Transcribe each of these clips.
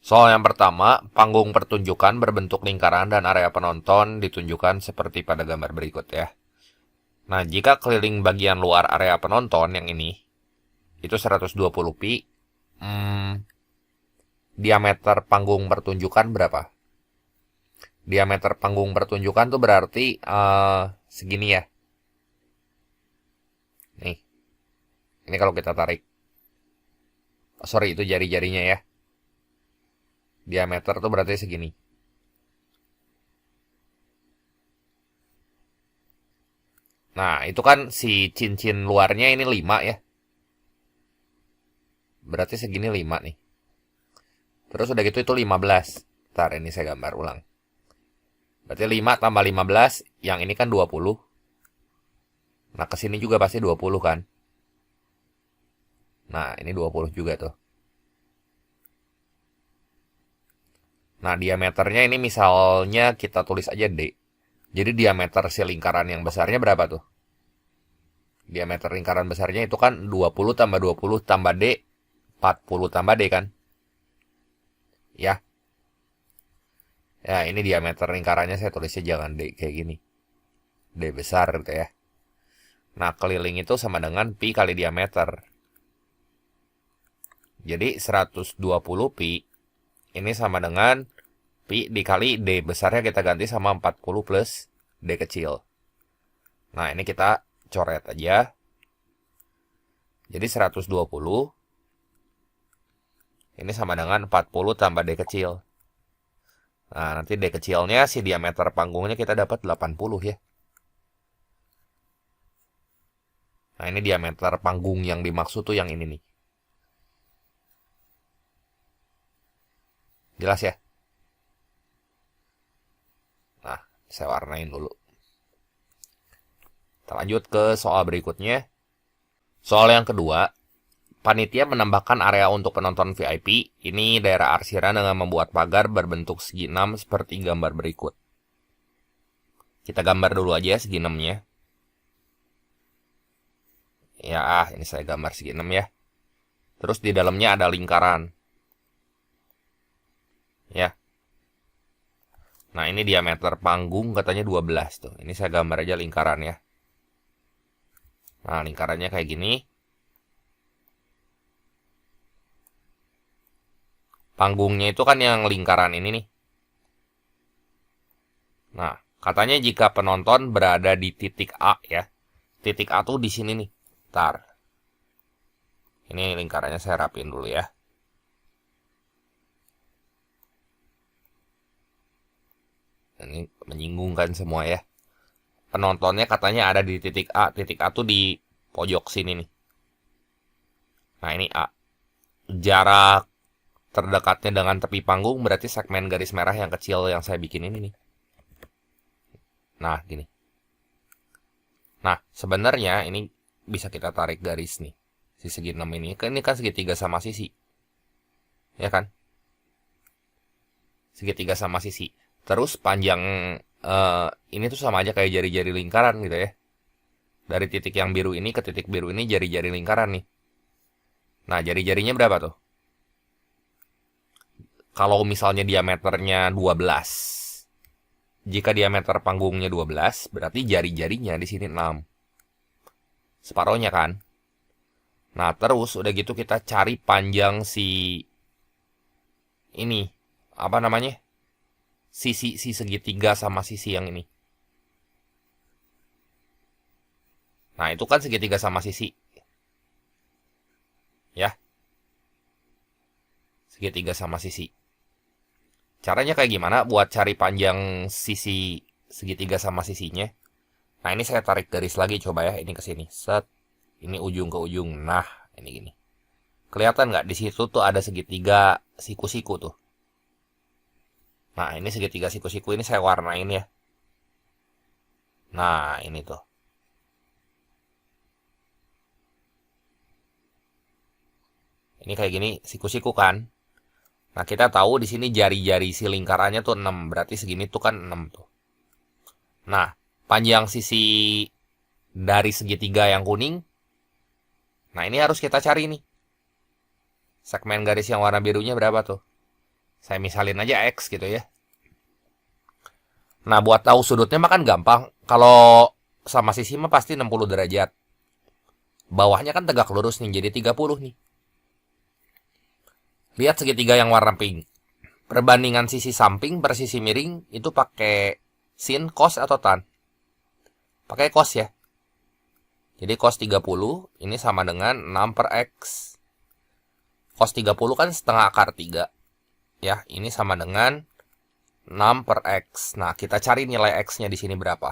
Soal yang pertama, panggung pertunjukan berbentuk lingkaran dan area penonton ditunjukkan seperti pada gambar berikut ya. Nah, jika keliling bagian luar area penonton yang ini, itu 120 pi, diameter panggung pertunjukan berapa? Diameter panggung pertunjukan tuh berarti segini ya. Nih, ini kalau kita tarik. Sorry, itu jari-jarinya ya. Diameter tuh berarti segini. Nah, itu kan si cincin luarnya ini 5 ya. Berarti segini 5 nih. Terus udah gitu itu 15. Ntar ini saya gambar ulang. Berarti 5 tambah 15, yang ini kan 20. Nah, kesini juga pasti 20 kan. Nah, ini 20 juga tuh. Nah, diameternya ini misalnya kita tulis aja D. Jadi diameter si lingkaran yang besarnya berapa tuh? Diameter lingkaran besarnya itu kan 20 tambah 20 tambah D, 40 tambah D kan? Ya. Ya, ini diameter lingkarannya saya tulisnya jangan D kayak gini. D besar gitu ya. Nah, keliling itu sama dengan pi kali diameter. Jadi 120 pi ini sama dengan pi dikali D besarnya kita ganti sama 40 plus D kecil. Nah, ini kita coret aja. Jadi 120 ini sama dengan 40 tambah D kecil. Nah, nanti D kecilnya si diameter panggungnya kita dapat 80 ya. Nah, ini diameter panggung yang dimaksud tuh yang ini nih. Jelas ya? Nah, saya warnain dulu. Kita lanjut ke soal berikutnya. Soal yang kedua, panitia menambahkan area untuk penonton VIP. Ini daerah arsiran dengan membuat pagar berbentuk segi 6 seperti gambar berikut. Kita gambar dulu aja segi 6-nya. Ya, ini saya gambar segi 6 ya. Terus di dalamnya ada lingkaran. Ya. Nah, ini diameter panggung katanya 12 tuh. Ini saya gambar aja lingkaran ya. Nah, lingkarannya kayak gini. Panggungnya itu kan yang lingkaran ini nih. Nah, katanya jika penonton berada di titik A ya. Titik A tuh di sini nih. Ntar. Ini lingkarannya saya rapin dulu ya. Ini menyinggungkan semua ya. Penontonnya katanya ada di titik A. Titik A tuh di pojok sini nih. Nah, ini A. Jarak terdekatnya dengan tepi panggung berarti segmen garis merah yang kecil yang saya bikin ini nih. Nah, gini. Nah, sebenarnya ini bisa kita tarik garis nih. Si segi 6 ini. Ini kan segitiga sama sisi. Ya kan? Segitiga sama sisi. Terus panjang ini tuh sama aja kayak jari-jari lingkaran gitu ya. Dari titik yang biru ini ke titik biru ini jari-jari lingkaran nih. Nah, jari-jarinya berapa tuh? Kalau misalnya diameternya 12. Jika diameter panggungnya 12, berarti jari-jarinya di sini 6. Separohnya kan? Nah, terus udah gitu kita cari panjang si ini. Apa namanya? Si segitiga sama sisi yang ini. Nah, itu kan segitiga sama sisi. Ya, segitiga sama sisi. Caranya kayak gimana buat cari panjang sisi segitiga sama sisinya? Nah, ini saya tarik garis lagi coba ya. Ini ke sini. Set. Ini ujung ke ujung. Nah, ini gini. Kelihatan nggak di situ tuh ada segitiga siku-siku tuh. Nah, ini segitiga siku-siku ini saya warnain ya. Nah, ini tuh. Ini kayak gini siku-siku kan. Nah, kita tahu di sini jari-jari si lingkarannya tuh 6. Berarti segini tuh kan 6 tuh. Nah, panjang sisi dari segitiga yang kuning. Nah, ini harus kita cari nih. Segmen garis yang warna birunya berapa tuh? Saya misalin aja X gitu ya. Nah, buat tahu sudutnya mah kan gampang. Kalau sama sisi mah pasti 60 derajat. Bawahnya kan tegak lurus nih, jadi 30 nih. Lihat segitiga yang warna pink. Perbandingan sisi samping per sisi miring itu pakai sin, cos, atau tan? Pakai cos ya. Jadi cos 30 ini sama dengan 6 per X. Cos 30 kan setengah akar 3. Ya, ini sama dengan 6 per X. Nah, kita cari nilai X-nya di sini berapa.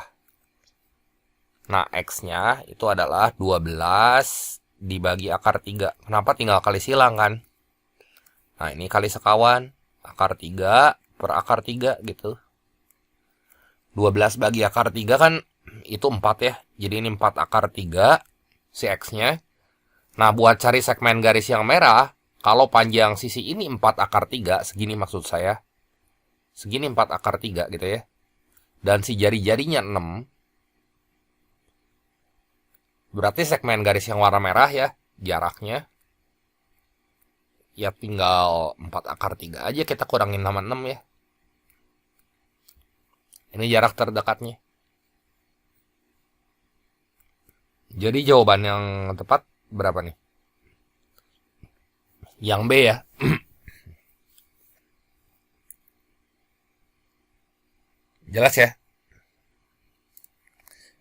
Nah, X-nya itu adalah 12 dibagi akar 3. Kenapa? Tinggal kali silang kan. Nah, ini kali sekawan. Akar 3 per akar 3 gitu. 12 bagi akar 3 kan itu 4 ya. Jadi ini 4 akar 3 si X-nya. Nah, buat cari segmen garis yang merah, kalau panjang sisi ini 4 akar 3, segini maksud saya. Segini 4 akar 3 gitu ya. Dan si jari-jarinya 6. Berarti segmen garis yang warna merah ya, jaraknya. Ya tinggal 4 akar 3 aja, kita kurangin sama 6 ya. Ini jarak terdekatnya. Jadi jawaban yang tepat berapa nih? Yang B ya. Jelas ya?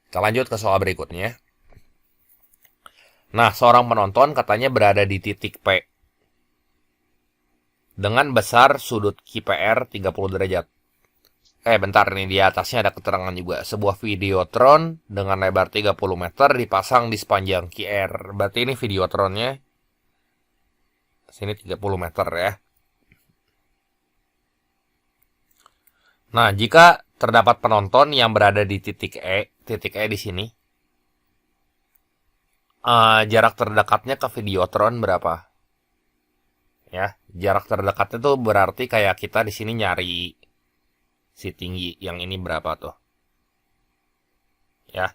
Kita lanjut ke soal berikutnya. Nah, seorang penonton katanya berada di titik P dengan besar sudut QPR 30 derajat. Bentar nih, di atasnya ada keterangan juga. Sebuah videotron dengan lebar 30 meter dipasang di sepanjang QR. Berarti ini videotronnya. Sini 30 meter ya. Nah, jika terdapat penonton yang berada di titik E di sini, jarak terdekatnya ke videotron berapa? Ya, jarak terdekatnya tuh berarti kayak kita di sini nyari si tinggi yang ini berapa tuh? Ya.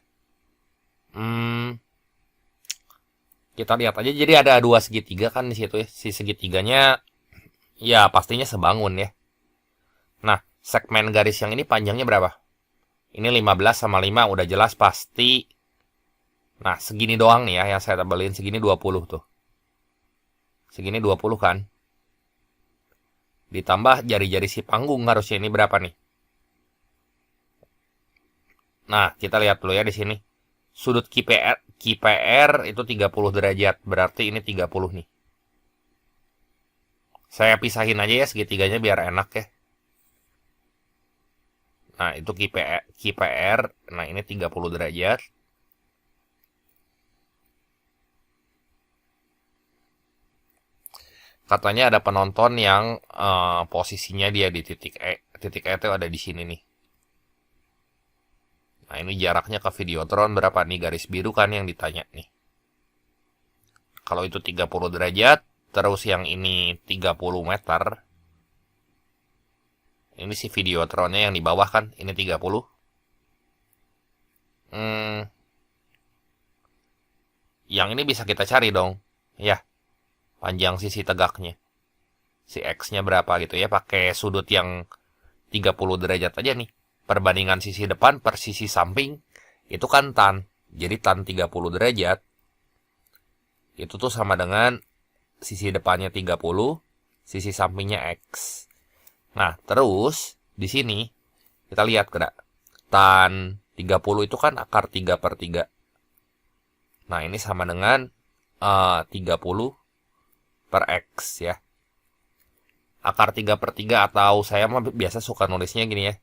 Kita lihat aja. Jadi ada dua segitiga kan di situ ya. Si segitiganya ya pastinya sebangun ya. Nah, segmen garis yang ini panjangnya berapa? Ini 15 sama 5 udah jelas pasti. Nah, segini doang nih ya yang saya tebelin, segini 20 tuh. Segini 20 kan? Ditambah jari-jari si panggung harusnya ini berapa nih? Nah, kita lihat dulu ya di sini. Sudut QPR itu 30 derajat, berarti ini 30 nih. Saya pisahin aja ya segitiganya biar enak ya. Nah, itu QPR, nah ini 30 derajat. Katanya ada penonton yang posisinya dia di titik E. Titik E itu ada di sini nih. Nah, ini jaraknya ke videotron berapa nih? Garis biru kan yang ditanya nih. Kalau itu 30 derajat, terus yang ini 30 meter. Ini si videotronnya yang di bawah kan, ini 30. Yang ini bisa kita cari dong. Ya, panjang sisi tegaknya. Si X-nya berapa gitu ya, pakai sudut yang 30 derajat aja nih. Perbandingan sisi depan per sisi samping itu kan tan. Jadi tan 30 derajat itu tuh sama dengan sisi depannya 30, sisi sampingnya X. Nah, terus di sini kita lihat kena tan 30 itu kan akar 3 per 3. Nah, ini sama dengan 30 per X ya. Akar 3 per 3 atau saya mah biasa suka nulisnya gini ya.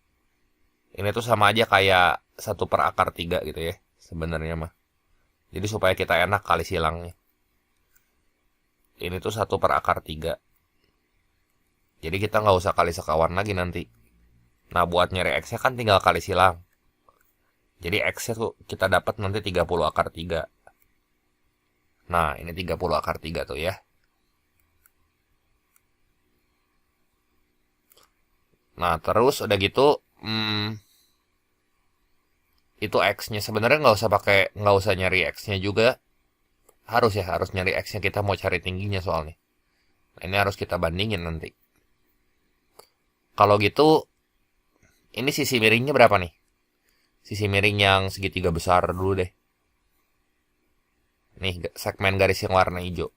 Ini tuh sama aja kayak 1 per akar 3 gitu ya. Sebenarnya mah. Jadi supaya kita enak kali silangnya. Ini tuh 1 per akar 3. Jadi kita nggak usah kali sekawan lagi nanti. Nah, buat nyari X-nya kan tinggal kali silang. Jadi X-nya tuh kita dapat nanti 30 akar 3. Nah, ini 30 akar 3 tuh ya. Nah, terus udah gitu, itu X-nya sebenarnya nggak usah nyari X-nya juga. Harus nyari X-nya, kita mau cari tingginya soalnya. Nah, ini harus kita bandingin nanti. Kalau gitu, ini sisi miringnya berapa nih? Sisi miring yang segitiga besar dulu deh. Nih, segmen garis yang warna hijau.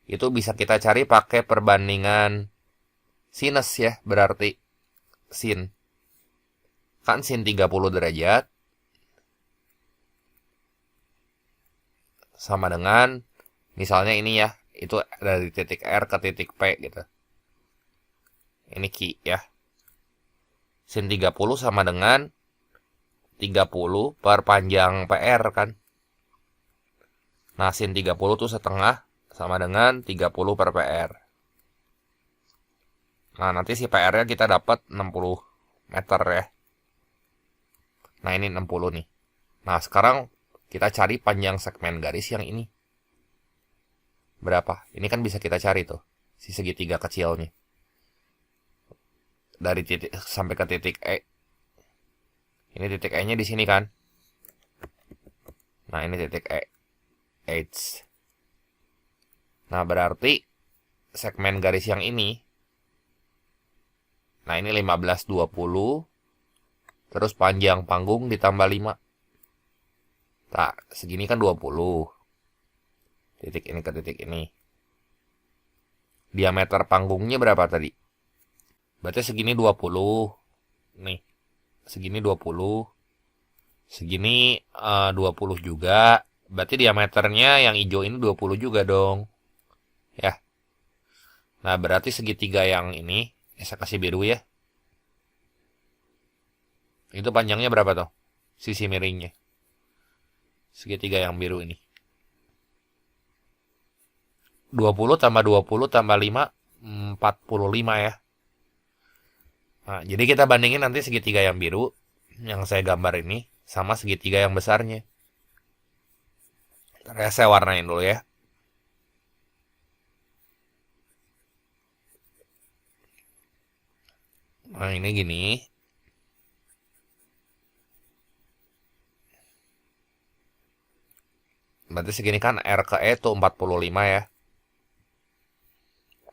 Itu bisa kita cari pakai perbandingan sinus ya, berarti sin. Kan sin 30 derajat sama dengan, misalnya ini ya, itu dari titik R ke titik P gitu. Ini Q ya. Sin 30 sama dengan 30 per panjang PR kan. Nah, sin 30 tuh setengah sama dengan 30 per PR. Nah, nanti si PR-nya kita dapat 60 meter ya. Nah, ini 60 nih. Nah, sekarang kita cari panjang segmen garis yang ini. Berapa? Ini kan bisa kita cari tuh, si segitiga kecilnya. Dari titik sampai ke titik E. Ini titik E-nya di sini kan. Nah, ini titik E. H. Nah, berarti segmen garis yang ini. Nah, ini 15-20. Terus panjang panggung ditambah 5. Tak, segini kan 20. Titik ini ke titik ini. Diameter panggungnya berapa tadi? Berarti segini 20. Nih, segini 20. Segini 20 juga. Berarti diameternya yang hijau ini 20 juga dong. Ya. Nah, berarti segitiga yang ini, saya kasih biru ya. Itu panjangnya berapa tuh? Sisi miringnya. Segitiga yang biru ini. 20 tambah 20 tambah 5, 45 ya. Nah, jadi kita bandingin nanti segitiga yang biru, yang saya gambar ini, sama segitiga yang besarnya. Saya warnain dulu ya. Nah, ini gini. Berarti segini kan R ke E tuh 45 ya.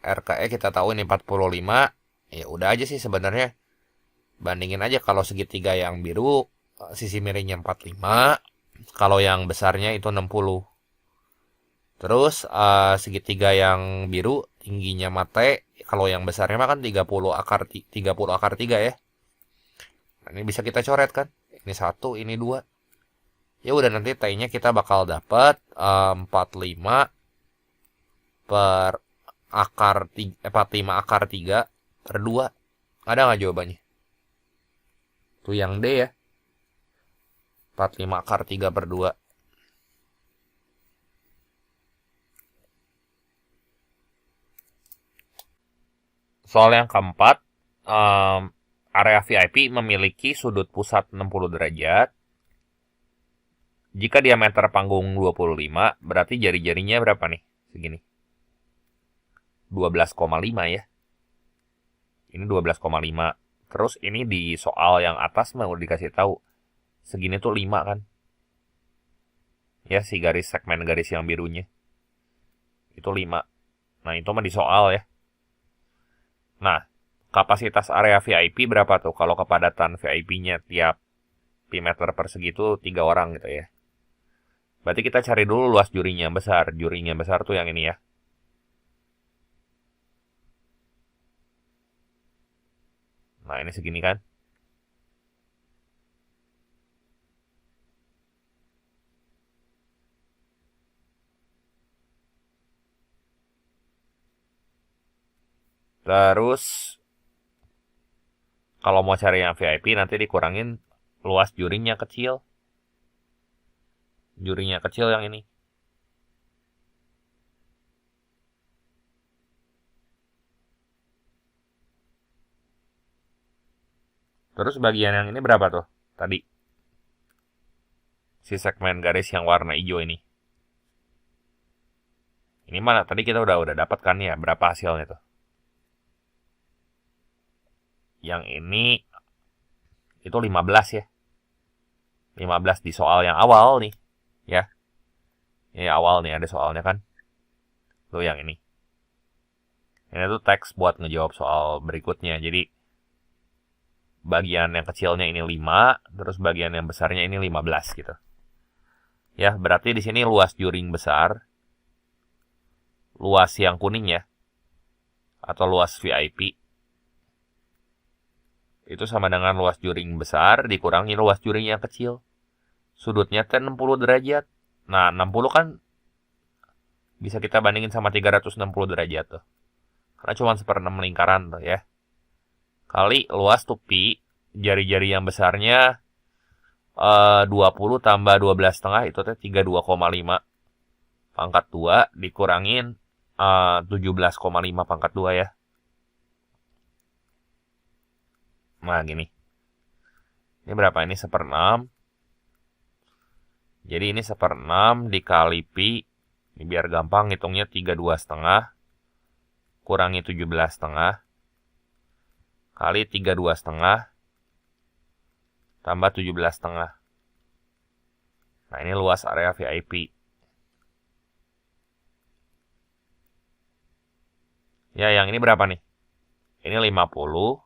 R ke E kita tahu ini 45. Ya udah aja sih sebenarnya. Bandingin aja kalau segitiga yang biru sisi miringnya 45, kalau yang besarnya itu 60. Terus segitiga yang biru tingginya mate, kalau yang besarnya mah kan 30 akar 3 ya. Nah, ini bisa kita coret kan? Ini 1, ini 2. Ya udah, nanti T-nya kita bakal dapat 45 per akar 3, 45 akar 3 per 2. Ada nggak jawabannya? Itu yang D ya. 45 akar 3 per 2. Soal yang keempat, area VIP memiliki sudut pusat 60 derajat. Jika diameter panggung 25, berarti jari-jarinya berapa nih? Segini. 12,5 ya. Ini 12,5. Terus ini di soal yang atas mau dikasih tahu. Segini tuh 5 kan. Ya, si garis segmen garis yang birunya. Itu 5. Nah, itu mah di soal ya. Nah, kapasitas area VIP berapa tuh? Kalau kepadatan VIP-nya tiap pi meter persegi itu 3 orang gitu ya. Berarti kita cari dulu luas jurinya yang besar. Jurinya yang besar tuh yang ini ya. Nah, ini segini kan. Terus, kalau mau cari yang VIP nanti dikurangin luas jurinya kecil. Jurinya kecil yang ini. Terus bagian yang ini berapa tuh? Tadi. Si segmen garis yang warna hijau ini. Ini mana? Tadi kita udah dapat kan ya berapa hasilnya tuh? Yang ini itu 15 ya. 15 di soal yang awal nih. Ya. Ini awal nih ada soalnya kan. Tuh yang ini. Ini tuh teks buat ngejawab soal berikutnya. Jadi bagian yang kecilnya ini 5, terus bagian yang besarnya ini 15 gitu. Ya, berarti di sini luas juring besar, luas yang kuning ya, atau luas VIP, itu sama dengan luas juring besar dikurangi luas juring yang kecil. Sudutnya 60 derajat. Nah, 60 kan bisa kita bandingin sama 360 derajat tuh. Karena cuma 1/6 lingkaran tuh ya. Kali luas tupi, jari-jari yang besarnya 20 tambah 12,5 itu teh 32,5 pangkat 2 dikurangin 17,5 pangkat 2 ya. Nah gini. Ini berapa? Ini 1/6. Jadi ini 1/6 dikali pi. Ini biar gampang hitungnya 32,5 kurangi 17,5 kali 32,5 tambah 17,5. Nah, ini luas area VIP. Ya, yang ini berapa nih? Ini 50.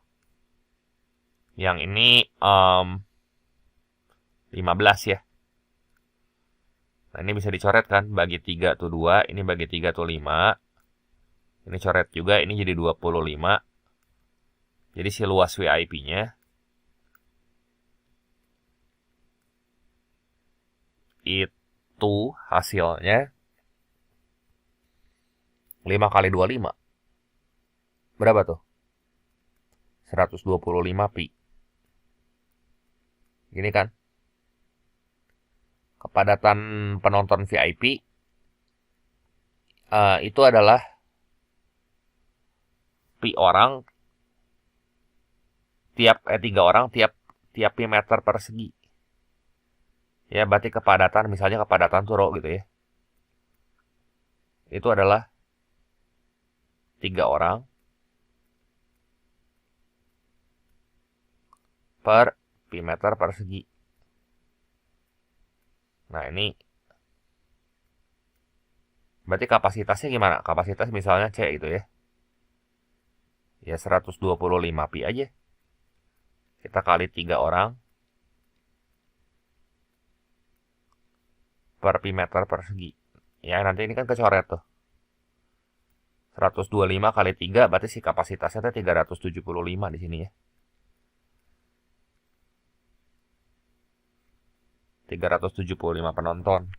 Yang ini 15 ya. Nah, ini bisa dicoret kan? Bagi 3 tuh 2, ini bagi 3 tuh 5. Ini coret juga, ini jadi 25. Jadi si luas VIP-nya itu hasilnya 5 kali 25. Berapa tuh? 125 pi. Gini kan? Kepadatan penonton VIP itu adalah pi orang tiap 3 orang tiap pi meter persegi. Ya, berarti kepadatan, misalnya kepadatan Turo gitu ya. Itu adalah 3 orang per pi meter persegi. Nah, ini berarti kapasitasnya gimana? Kapasitas misalnya C itu ya. Ya 125 pi aja. Kita kali 3 orang per pi meter persegi. Ya, nanti ini kan kecoret tuh. 125 kali 3 berarti si kapasitasnya 375 di sini ya. 375 penonton.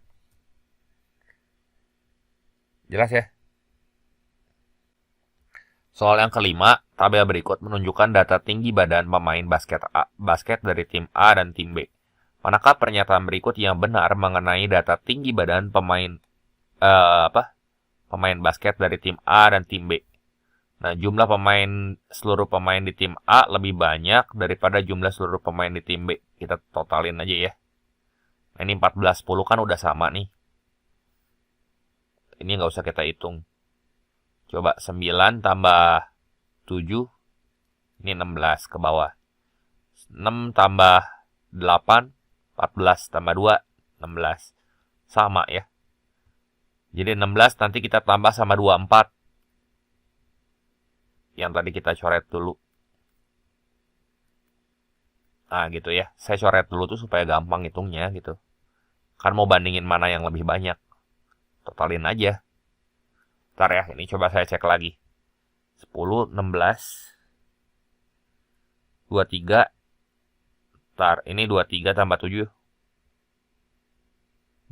Jelas ya? Soal yang kelima, tabel berikut menunjukkan data tinggi badan pemain basket dari tim A dan tim B. Manakah pernyataan berikut yang benar mengenai data tinggi badan pemain basket dari tim A dan tim B? Nah, jumlah seluruh pemain di tim A lebih banyak daripada jumlah seluruh pemain di tim B. Kita totalin aja ya. Nah, ini 14-10 kan udah sama nih. Ini nggak usah kita hitung. Coba 9 tambah 7. Ini 16 ke bawah. 6 tambah 8. 14 tambah 2. 16. Sama ya. Jadi 16 nanti kita tambah sama 24. Yang tadi kita coret dulu. Nah gitu ya. Saya coret dulu tuh supaya gampang hitungnya gitu. Kan mau bandingin mana yang lebih banyak. Totalin aja. Ntar ya, ini coba saya cek lagi. 10, 16, 23. Ntar, ini 23 tambah 7.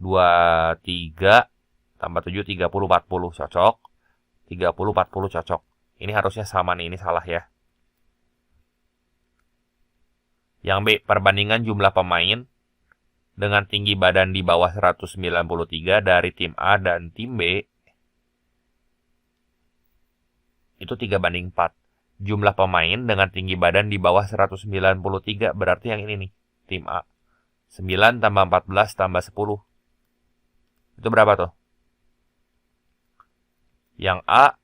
23 tambah 7, 30, 40. Cocok. 30, 40 cocok. Ini harusnya sama nih, ini salah ya. Yang B, perbandingan jumlah pemain dengan tinggi badan di bawah 193 dari tim A dan tim B itu 3/4. Jumlah pemain dengan tinggi badan di bawah 193 berarti yang ini nih, tim A. 9 tambah 14 tambah 10. Itu berapa tuh? Yang A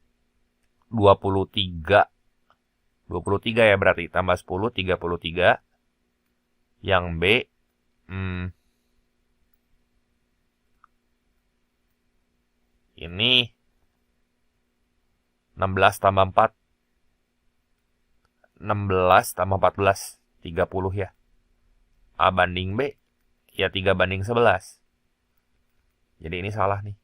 23. 23 ya berarti, tambah 10, 33. Yang B ini 16 tambah 4. 16 tambah 14. 30 ya. A banding B, ya 3:11. Jadi ini salah nih.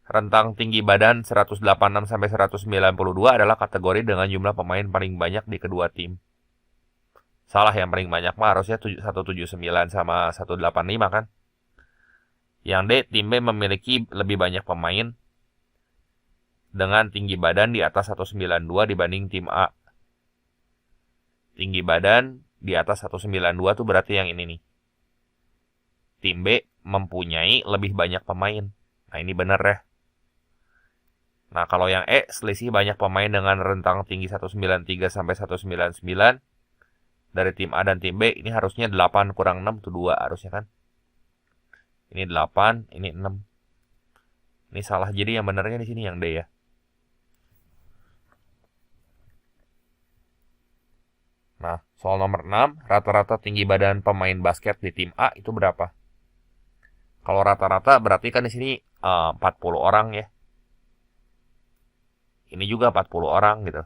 Rentang tinggi badan 186 sampai 192 adalah kategori dengan jumlah pemain paling banyak di kedua tim. Salah, yang paling banyak mah harusnya 179 sama 185 kan. Yang D, tim B memiliki lebih banyak pemain dengan tinggi badan di atas 192 dibanding tim A. Tinggi badan di atas 192 tuh berarti yang ini nih. Tim B mempunyai lebih banyak pemain. Nah, ini bener ya. Nah, kalau yang E, selisih banyak pemain dengan rentang tinggi 193 sampai 199 dari tim A dan tim B, ini harusnya 8 kurang 6 itu 2 harusnya kan. Ini 8, ini 6. Ini salah, jadi yang benernya di sini yang D ya. Nah, soal nomor 6, rata-rata tinggi badan pemain basket di tim A itu berapa? Kalau rata-rata berarti kan di sini 40 orang ya. Ini juga 40 orang gitu.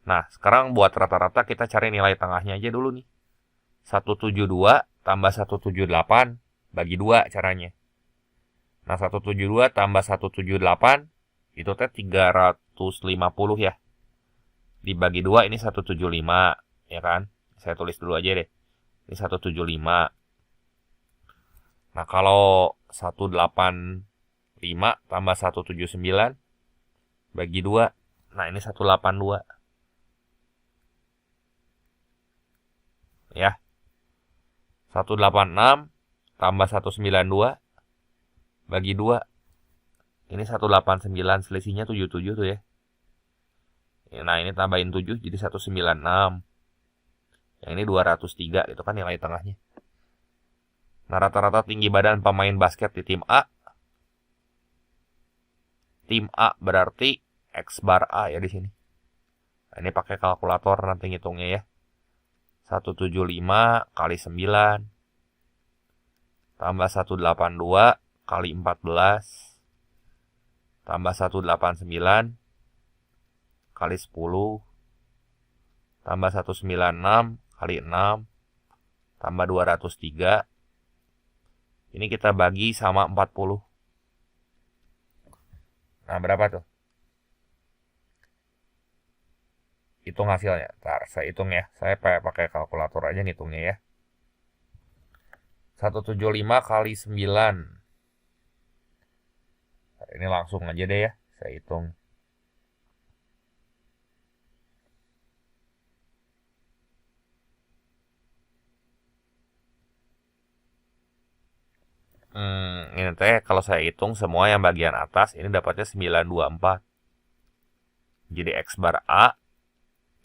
Nah, sekarang buat rata-rata kita cari nilai tengahnya aja dulu nih. 172 tambah 178 bagi 2 caranya. Nah, 172 tambah 178 itu teh 350 ya. Dibagi 2 ini 175 ya kan. Saya tulis dulu aja deh. Ini 175. Nah, kalau 185 tambah 179 bagi 2. Nah, ini 182. Ya. 186 tambah 192 bagi 2. Ini 189, selisihnya 77 tuh ya. Nah, ini tambahin 7 jadi 196. Yang ini 203, itu kan nilai tengahnya. Nah, rata-rata tinggi badan pemain basket di tim A. Tim A berarti X bar A ya di sini. Nah, ini pakai kalkulator nanti ngitungnya ya. 175 kali 9 tambah 182 kali 14 tambah 189 kali 10 tambah 196 kali 6 tambah 203. Ini kita bagi sama 40. Nah, berapa tuh? Hitung hasilnya. Ntar saya hitung ya. Saya pakai kalkulator aja ngitungnya ya. 175 kali 9. Ini langsung aja deh ya. Saya hitung. Ini teh kalau saya hitung semua yang bagian atas ini dapatnya 924. Jadi X bar A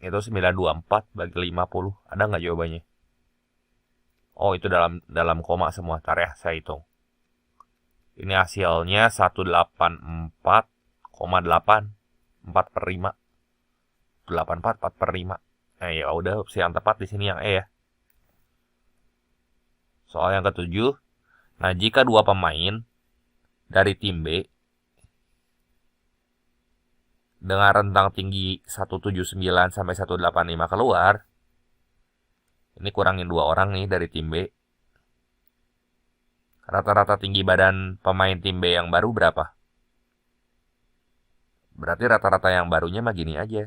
itu 924 bagi 50. Ada nggak jawabannya? Oh, itu dalam koma semua. Ntar ya, saya hitung. Ini hasilnya 184,8. 4 per 5. 84, 4 per 5. Nah, ya udah, opsi yang tepat di sini yang E ya. Soal yang ketujuh. Nah, jika dua pemain dari tim B dengan rentang tinggi 179 sampai 185 keluar, ini kurangin 2 orang nih dari tim B. Rata-rata tinggi badan pemain tim B yang baru berapa? Berarti rata-rata yang barunya mah gini aja.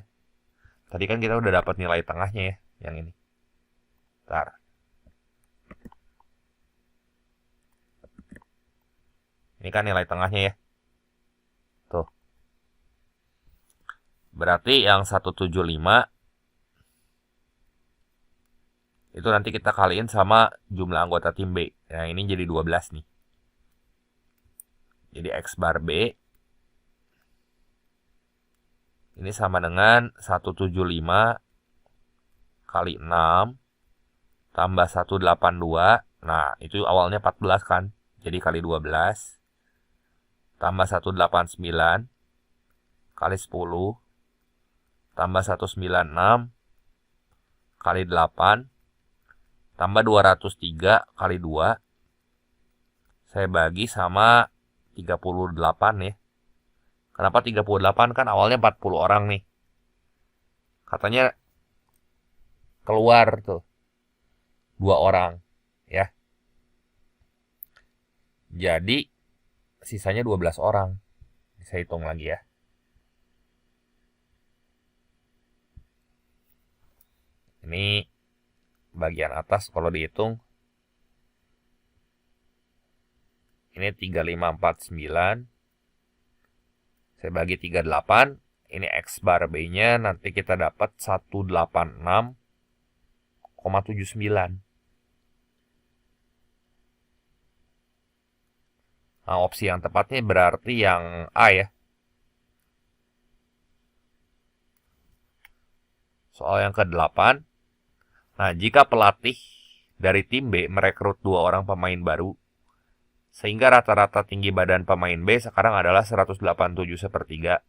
Tadi kan kita udah dapat nilai tengahnya ya, yang ini. Ntar. Ini kan nilai tengahnya ya. Tuh. Berarti yang 175 itu nanti kita kaliin sama jumlah anggota tim B. Nah, ini jadi 12 nih. Jadi X bar B ini sama dengan 175 kali 6 tambah 182. Nah, itu awalnya 14 kan. Jadi kali 12 tambah 189 kali 10 tambah 196 kali 8 tambah 203 kali 2. Saya bagi sama 38 ya. Kenapa 38? Kan awalnya 40 orang nih. Katanya keluar tuh 2 orang ya. Jadi sisanya 12 orang. Saya hitung lagi ya. Ini bagian atas kalau dihitung ini 3549. Saya bagi 38. Ini X bar B-nya nanti kita dapat 186,79. Nah, opsi yang tepatnya berarti yang A ya. Soal yang ke-8. Nah, jika pelatih dari tim B merekrut 2 orang pemain baru, sehingga rata-rata tinggi badan pemain B sekarang adalah 187/3.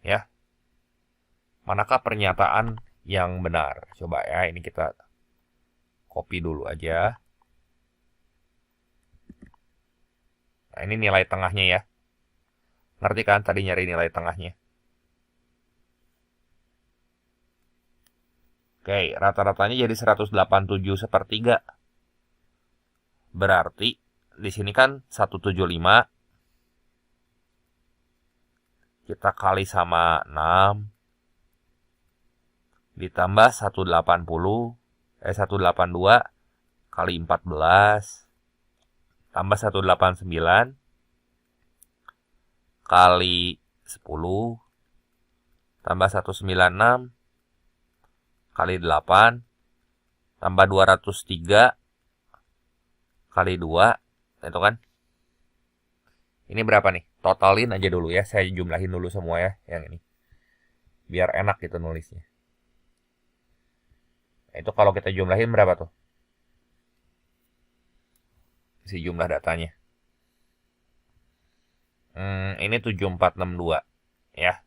Ya. Manakah pernyataan yang benar? Coba ya, ini kita copy dulu aja. Nah, ini nilai tengahnya ya. Ngerti kan tadi nyari nilai tengahnya? Oke, rata-ratanya jadi 187/3. Berarti di sini kan 175 kita kali sama 6 ditambah 182 kali 14 tambah 189 kali 10 tambah 196 kali 8 tambah 203 kali 2, itu kan. Ini berapa nih? Totalin aja dulu ya, saya jumlahin dulu semua ya yang ini. Biar enak gitu nulisnya. Nah, itu kalau kita jumlahin berapa tuh? Si jumlah datanya. Ini 7462 ya.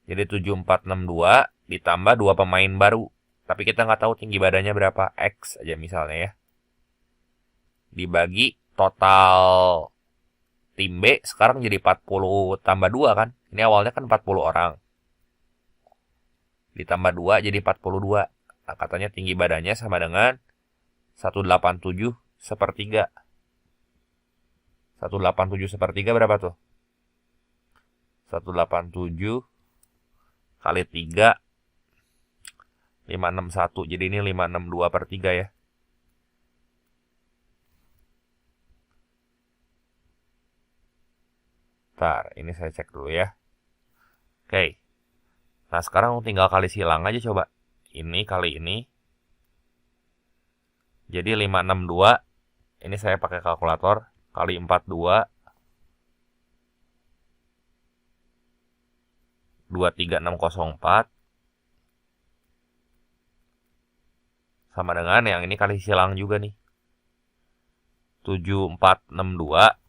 Jadi 7462 ditambah 2 pemain baru. Tapi kita nggak tahu tinggi badannya berapa. X aja misalnya ya. Dibagi total tim B sekarang jadi 40 tambah 2 kan. Ini awalnya kan 40 orang. Ditambah 2 jadi 42. Nah, katanya tinggi badannya sama dengan 187/3. 187/3 berapa tuh? 187 kali 3 561. Jadi ini 562/3 ya. Bentar, ini saya cek dulu ya. Oke. Nah, sekarang tinggal kali silang aja coba. Ini kali ini. Jadi 562. Ini saya pakai kalkulator. Kali 42. 23604. Sama dengan yang ini kali silang juga nih. 7462.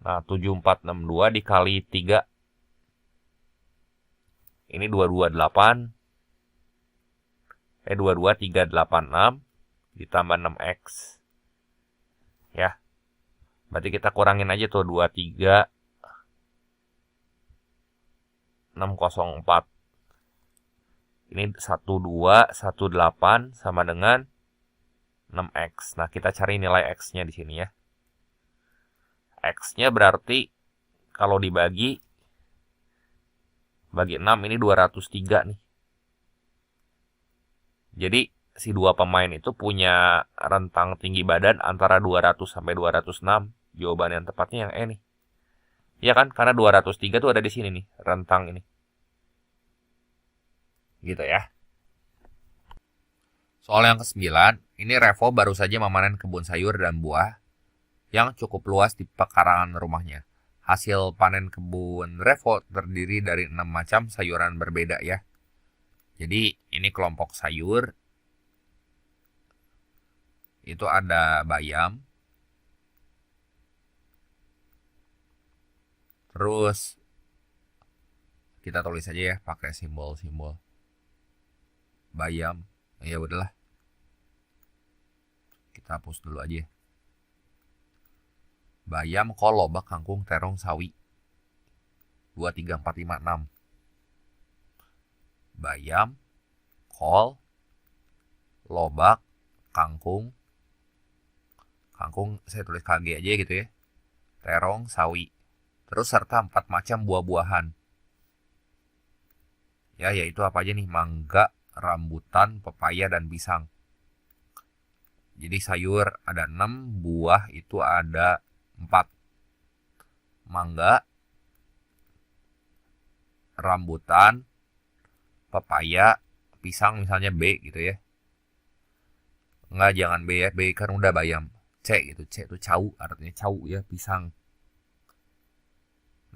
Nah, 7462 dikali 3. Ini 228. 22386 ditambah 6x. Ya. Berarti kita kurangin aja tuh 23604. Ini 1218 sama dengan 6x. Nah, kita cari nilai x-nya di sini ya. X-nya berarti kalau dibagi 6 ini 203 nih. Jadi si 2 pemain itu punya rentang tinggi badan antara 200 sampai 206. Jawaban yang tepatnya yang E nih. Ya kan? Karena 203 tuh ada di sini nih, rentang ini. Gitu ya. Soal yang ke-9, ini Revo baru saja memanen kebun sayur dan buah yang cukup luas di pekarangan rumahnya. Hasil panen kebun Revo terdiri dari 6 macam sayuran berbeda ya. Jadi ini kelompok sayur. Itu ada bayam. Terus kita tulis aja ya pakai simbol-simbol. Bayam. Ya udahlah. Kita hapus dulu aja. Bayam, kolobak, kangkung, terong, sawi. 2, 3, 4, 5, 6. bayam, kol, lobak, kangkung. Kangkung saya tulis KG aja gitu ya. Terong, sawi. Terus serta 4 macam buah-buahan. Ya, yaitu apa aja nih? Mangga, rambutan, pepaya, dan pisang. Jadi sayur ada 6, buah itu ada 4. Mangga, rambutan, pepaya, pisang misalnya B gitu ya. Enggak, jangan B ya. B kan udah bayam. C gitu. C itu cau, artinya cau ya, pisang.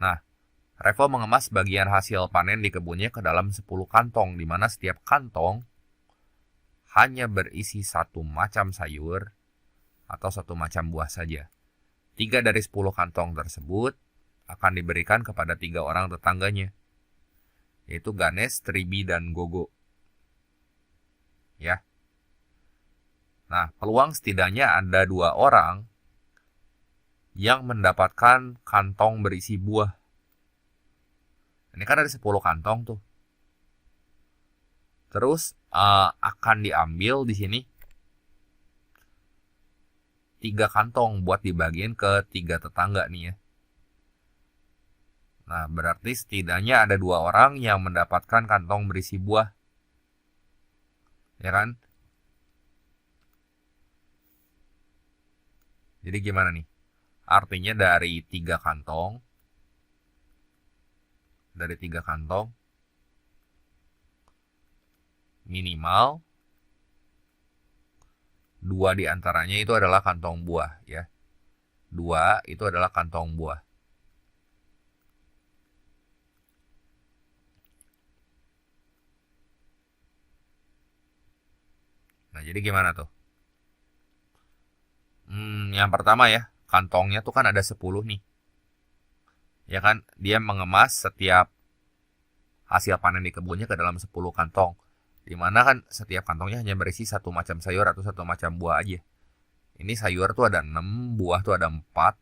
Nah, Revo mengemas bagian hasil panen di kebunnya ke dalam 10 kantong, di mana setiap kantong hanya berisi 1 macam sayur atau 1 macam buah saja. 3 dari 10 kantong tersebut akan diberikan kepada 3 orang tetangganya, yaitu Ganesh, Tribi, dan Gogo. Ya. Nah, peluang setidaknya ada 2 orang yang mendapatkan kantong berisi buah. Ini kan ada 10 kantong tuh. Terus akan diambil di sini 3 kantong buat dibagiin ke 3 tetangga nih ya. Nah, berarti setidaknya ada 2 orang yang mendapatkan kantong berisi buah. Ya kan? Jadi gimana nih? Artinya dari 3 kantong, minimal 2 diantaranya itu adalah kantong buah ya. 2 itu adalah kantong buah. Nah, jadi gimana tuh? Yang pertama ya, kantongnya tuh kan ada 10 nih. Ya kan, dia mengemas setiap hasil panen di kebunnya ke dalam 10 kantong. Dimana kan setiap kantongnya hanya berisi 1 macam sayur atau 1 macam buah aja. Ini sayur tuh ada 6, buah tuh ada 4.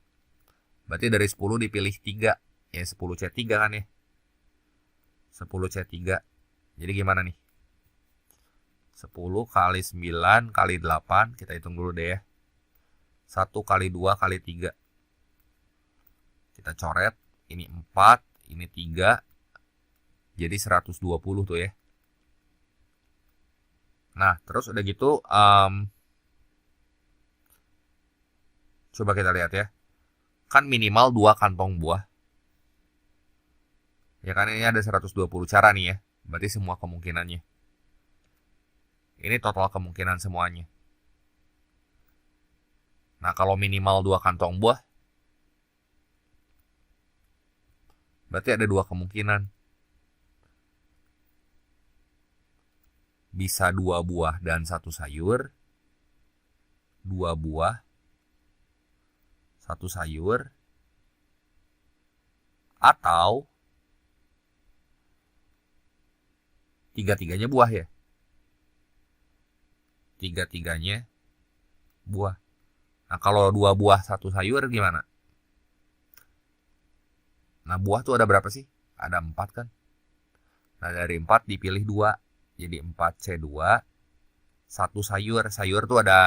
Berarti dari 10 dipilih 3. Ya 10C3 kan ya. 10C3. Jadi gimana nih? 10 kali 9 kali 8. Kita hitung dulu deh ya. 1 kali 2 kali 3. Kita coret. Ini 4, ini 3. Jadi 120 tuh ya. Nah, terus udah gitu, coba kita lihat ya. Kan minimal 2 kantong buah. Ya kan ini ada 120 cara nih ya. Berarti semua kemungkinannya. Ini total kemungkinan semuanya. Nah, kalau minimal 2 kantong buah, berarti ada 2 kemungkinan. Bisa 2 buah dan 1 sayur. 2 buah, 1 sayur. Atau 3-3-nya buah ya. 3-3-nya buah. Nah, kalau 2 buah 1 sayur gimana? Nah, buah tuh ada berapa sih? Ada 4 kan? Nah, dari 4 dipilih 2. Jadi 4C2. 1 sayur. Sayur tuh ada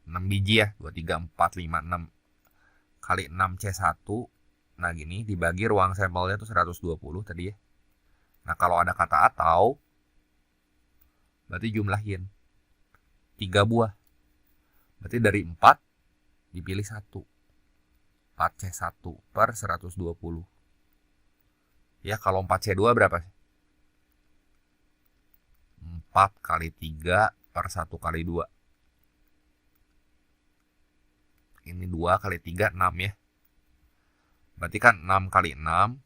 6 biji ya. 2, 3, 4, 5, 6. Kali 6C1. Nah, gini. Dibagi ruang sampelnya tuh 120 tadi ya. Nah, kalau ada kata atau, berarti jumlahin. 3 buah. Berarti dari 4 dipilih 1. 4C1 per 120. Ya, kalau 4C2 berapa? 4 kali 3 per 1 kali 2. Ini 2 kali 3, 6 ya. Berarti kan 6 kali 6.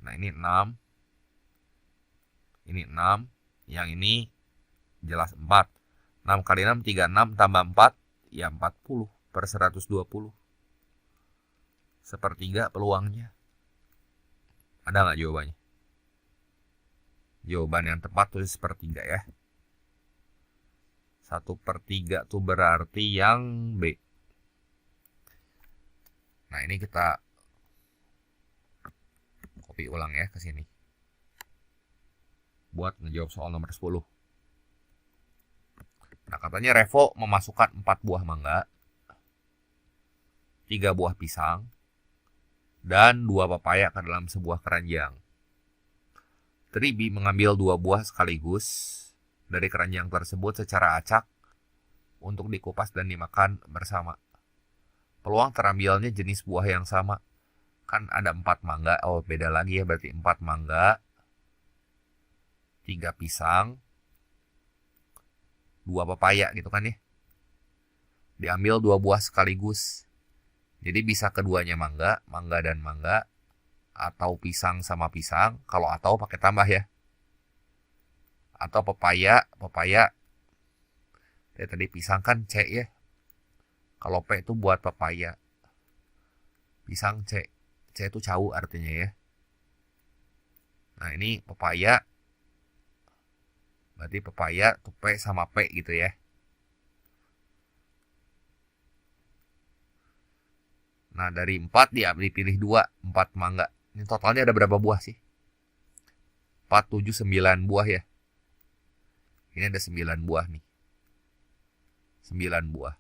Nah, ini 6. Ini 6. Yang ini jelas 4. 6 kali 6, 36 tambah 4. Ya 40 per 120. Sepertiga peluangnya. Ada nggak jawabannya? Jawaban yang tepat tuh sepertiga ya. 1/3 tuh berarti yang B. Nah, ini kita copy ulang ya ke sini. Buat ngejawab soal nomor 10. Nah, katanya Revo memasukkan 4 buah mangga, 3 buah pisang, dan 2 pepaya ke dalam sebuah keranjang. Tribi mengambil 2 buah sekaligus dari keranjang tersebut secara acak untuk dikupas dan dimakan bersama. Peluang terambilnya jenis buah yang sama. Kan ada 4 mangga, oh beda lagi ya, berarti 4 mangga, 3 pisang, 2 pepaya gitu kan ya. Diambil 2 buah sekaligus. Jadi bisa keduanya mangga, mangga dan mangga, atau pisang sama pisang, kalau atau pakai tambah ya. Atau pepaya, tadi pisang kan C ya. Kalau P itu buat pepaya. Pisang C. C itu cau artinya ya. Nah ini pepaya. Berarti pepaya tuh P sama P gitu ya. Nah dari 4 dipilih 2. 4 mangga. Ini totalnya ada berapa buah sih? 4, 7, 9 buah ya. Ini ada 9 buah nih. 9 buah.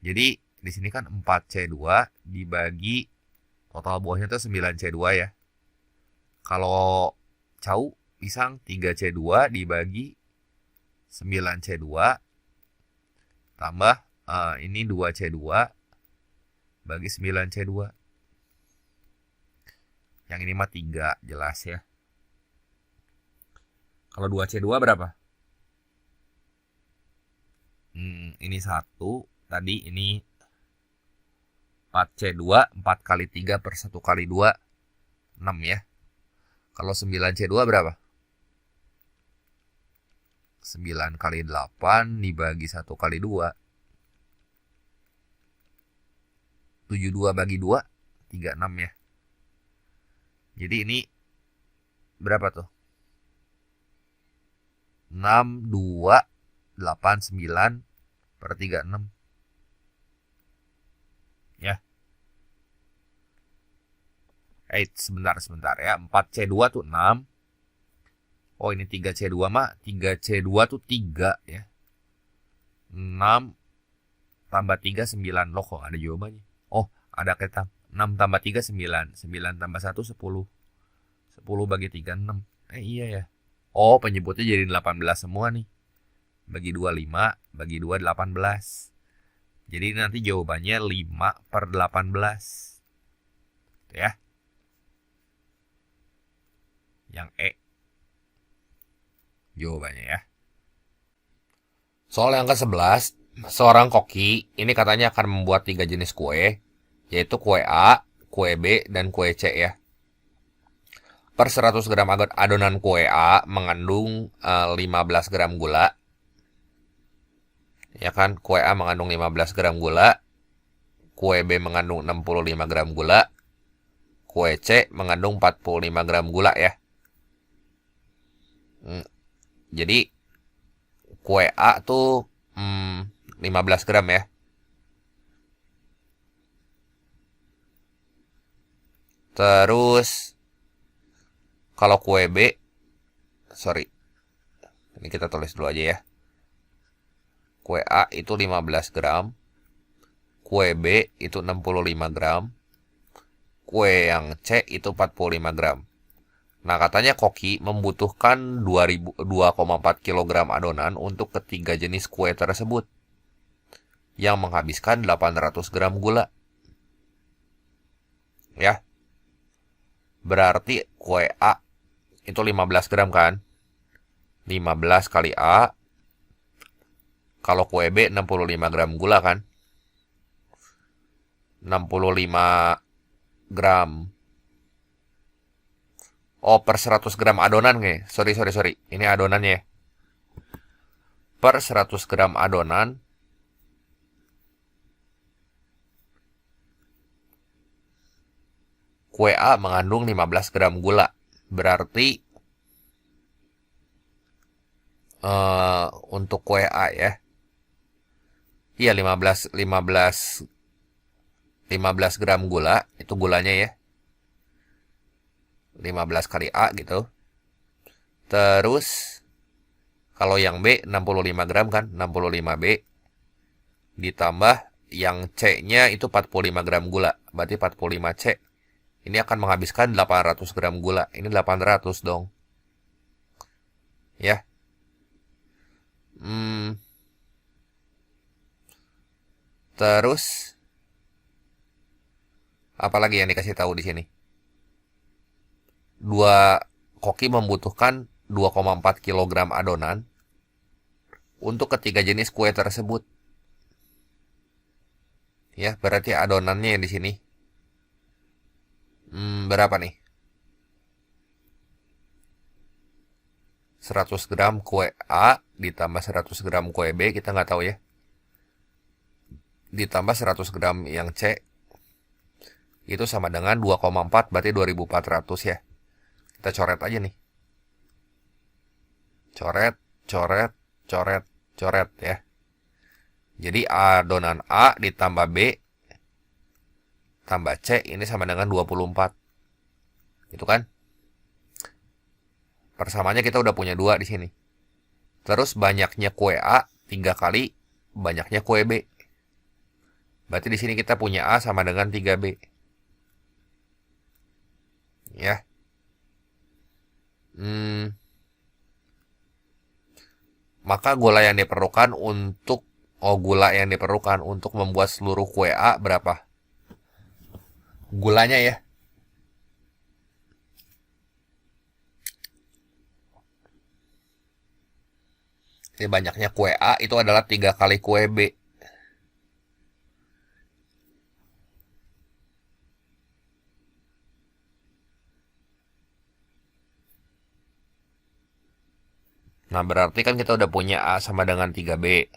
Jadi di sini kan 4C2 dibagi total buahnya itu 9C2 ya. Kalau cau pisang 3C2 dibagi 9C2 tambah ini 2C2 bagi 9C2. Yang ini mah 3 jelas ya. Kalau 2C2 berapa? Ini 1 tadi, ini 4C2, 4 kali 3 per 1 kali 2, 6 ya. Kalau 9C2 berapa? 9 kali 8 dibagi 1 kali 2. 72 bagi 2, 36 ya. Jadi ini berapa tuh? 6, 2, 8, 9 per 36. Ya. Sebentar ya. 4C2 tuh 6. Oh ini 3C2 mah. 3C2 tuh 3 ya. 6 tambah 3 9. Loh kok ada jawabannya? Oh ada kata 6 tambah 3 9. 9 tambah 1 10. 10 bagi 3 6. Iya ya. Oh penyebutnya jadi 18 semua nih. Bagi 2 5. Bagi 2 18. Jadi nanti jawabannya 5 per 18. Ya. Yang E jawabannya ya. Soal yang ke-11, seorang koki ini katanya akan membuat 3 jenis kue, yaitu kue A, kue B, dan kue C ya. Per 100 gram adonan kue A mengandung 15 gram gula. Ya kan, kue A mengandung 15 gram gula, kue B mengandung 65 gram gula, kue C mengandung 45 gram gula ya. Jadi kue A tuh 15 gram ya. Terus kalau kue B, sorry, ini kita tulis dulu aja ya. Kue A itu 15 gram, kue B itu 65 gram, kue yang C itu 45 gram. Nah katanya koki membutuhkan 2,4 kg adonan untuk ketiga jenis kue tersebut, yang menghabiskan 800 gram gula. Ya, berarti kue A itu 15 gram kan? 15 kali A. Kalau kue B 65 gram gula kan? 65 gram. Oh, per 100 gram adonan nih. Sorry. Ini adonannya. Per 100 gram adonan, kue A mengandung 15 gram gula. Berarti untuk kue A ya. Iya 15 gram gula, itu gulanya ya. 15 kali A gitu. Terus kalau yang B 65 gram kan, 65B ditambah yang C-nya itu 45 gram gula, berarti 45C. Ini akan menghabiskan 800 gram gula. Ini 800 dong. Ya. Terus apalagi yang dikasih tahu di sini? Dua koki membutuhkan 2,4 kg adonan untuk ketiga jenis kue tersebut. Ya, berarti adonannya yang di sini. Berapa nih? 100 gram kue A ditambah 100 gram kue B, kita nggak tahu ya. Ditambah 100 gram yang C, itu sama dengan 2,4, berarti 2400 ya. Kita coret aja nih. Coret, coret, coret, coret ya. Jadi adonan A ditambah B tambah C ini sama dengan 24. Itu kan? Persamaannya kita udah punya 2 di sini. Terus banyaknya kue A 3 kali banyaknya kue B. Berarti di sini kita punya A sama dengan 3B. Ya. Maka gula yang diperlukan untuk membuat seluruh kue A berapa? Gulanya ya. Jadi banyaknya kue A itu adalah 3 kali kue B. Nah, berarti kan kita udah punya A sama dengan 3B.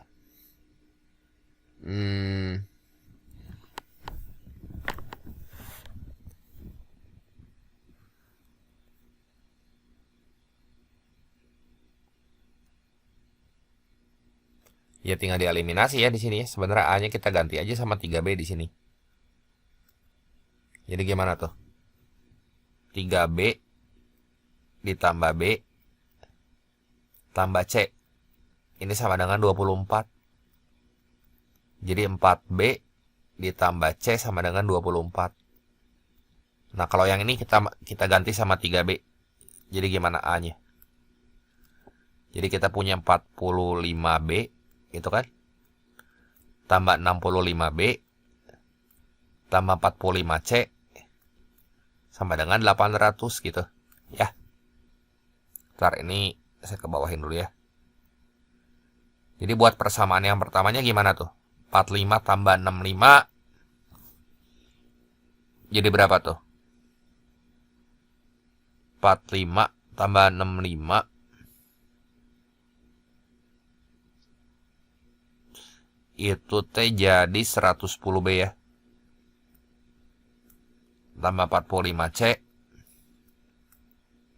Ya tinggal dieliminasi ya di sini ya. Sebenarnya A-nya kita ganti aja sama 3B di sini. Jadi gimana tuh? 3B ditambah B tambah C. Ini sama dengan 24. Jadi 4B ditambah C sama dengan 24. Nah, kalau yang ini kita ganti sama 3B. Jadi gimana A-nya? Jadi kita punya 45B, itu kan? Tambah 65B tambah 45C sama dengan 800 gitu. Ya. Ntar ini saya ke bawahin dulu ya. Jadi buat persamaan yang pertamanya gimana tuh? 45 tambah 65 jadi berapa tuh? 45 tambah 65 itu teh jadi 110B ya. Tambah 45C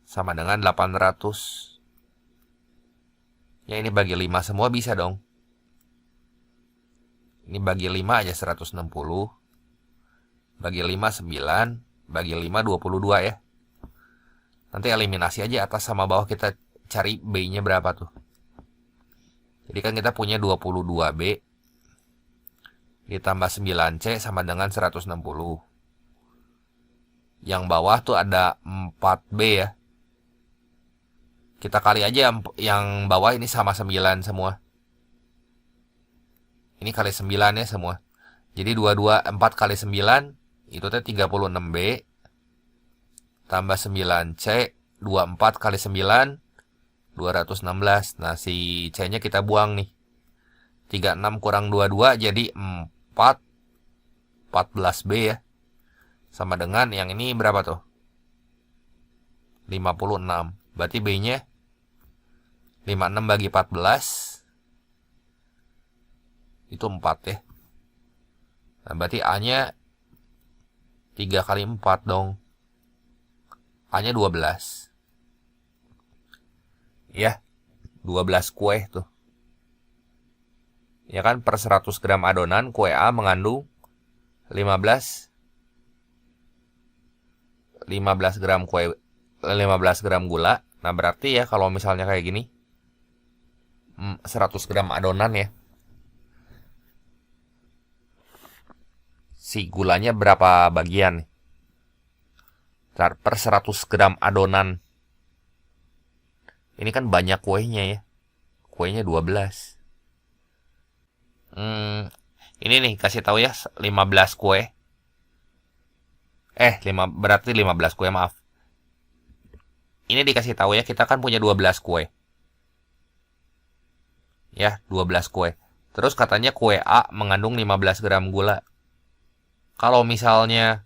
sama dengan 800. Ya ini bagi 5 semua bisa dong. Ini bagi 5 aja 160. Bagi 5 9. Bagi 5 22 ya. Nanti eliminasi aja atas sama bawah, kita cari B-nya berapa tuh. Jadi kan kita punya 22B ditambah 9C sama dengan 160. Yang bawah tuh ada 4B ya. Kita kali aja yang bawah ini sama 9 semua. Ini kali 9 ya semua. Jadi 4 kali 9 itu teh 36B tambah 9C 24 kali 9 216. Nah, si C-nya kita buang nih. 36 kurang 22 jadi 14B ya. Sama dengan yang ini berapa tuh? 56. Berarti B-nya 56 bagi 14 itu 4 ya. Nah, berarti A-nya 3 kali 4 dong. A-nya 12. Ya, 12 kue tuh. Ya kan, per 100 gram adonan kue A mengandung 15 gram kue 15 gram gula. Nah, berarti ya kalau misalnya kayak gini, 100 gram adonan ya. Si gulanya berapa bagian? Per 100 gram adonan. Ini kan banyak kuenya ya. Kuenya 12. Ini nih kasih tahu ya, 15 kue. Berarti 15 kue, maaf. Ini dikasih tahu ya, kita kan punya 12 kue. Ya, 12 kue. Terus katanya kue A mengandung 15 gram gula. Kalau misalnya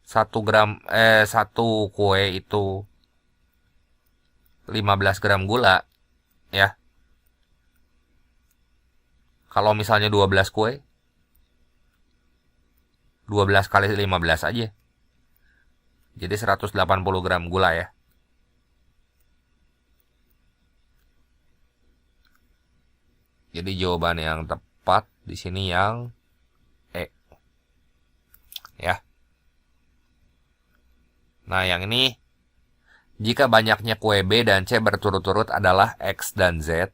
1 kue itu 15 gram gula, ya. Kalau misalnya 12 kue, 12 kali 15 aja. Jadi 180 gram gula ya. Jadi jawaban yang tepat di sini yang E. Ya. Nah, yang ini, jika banyaknya kue B dan C berturut-turut adalah X dan Z,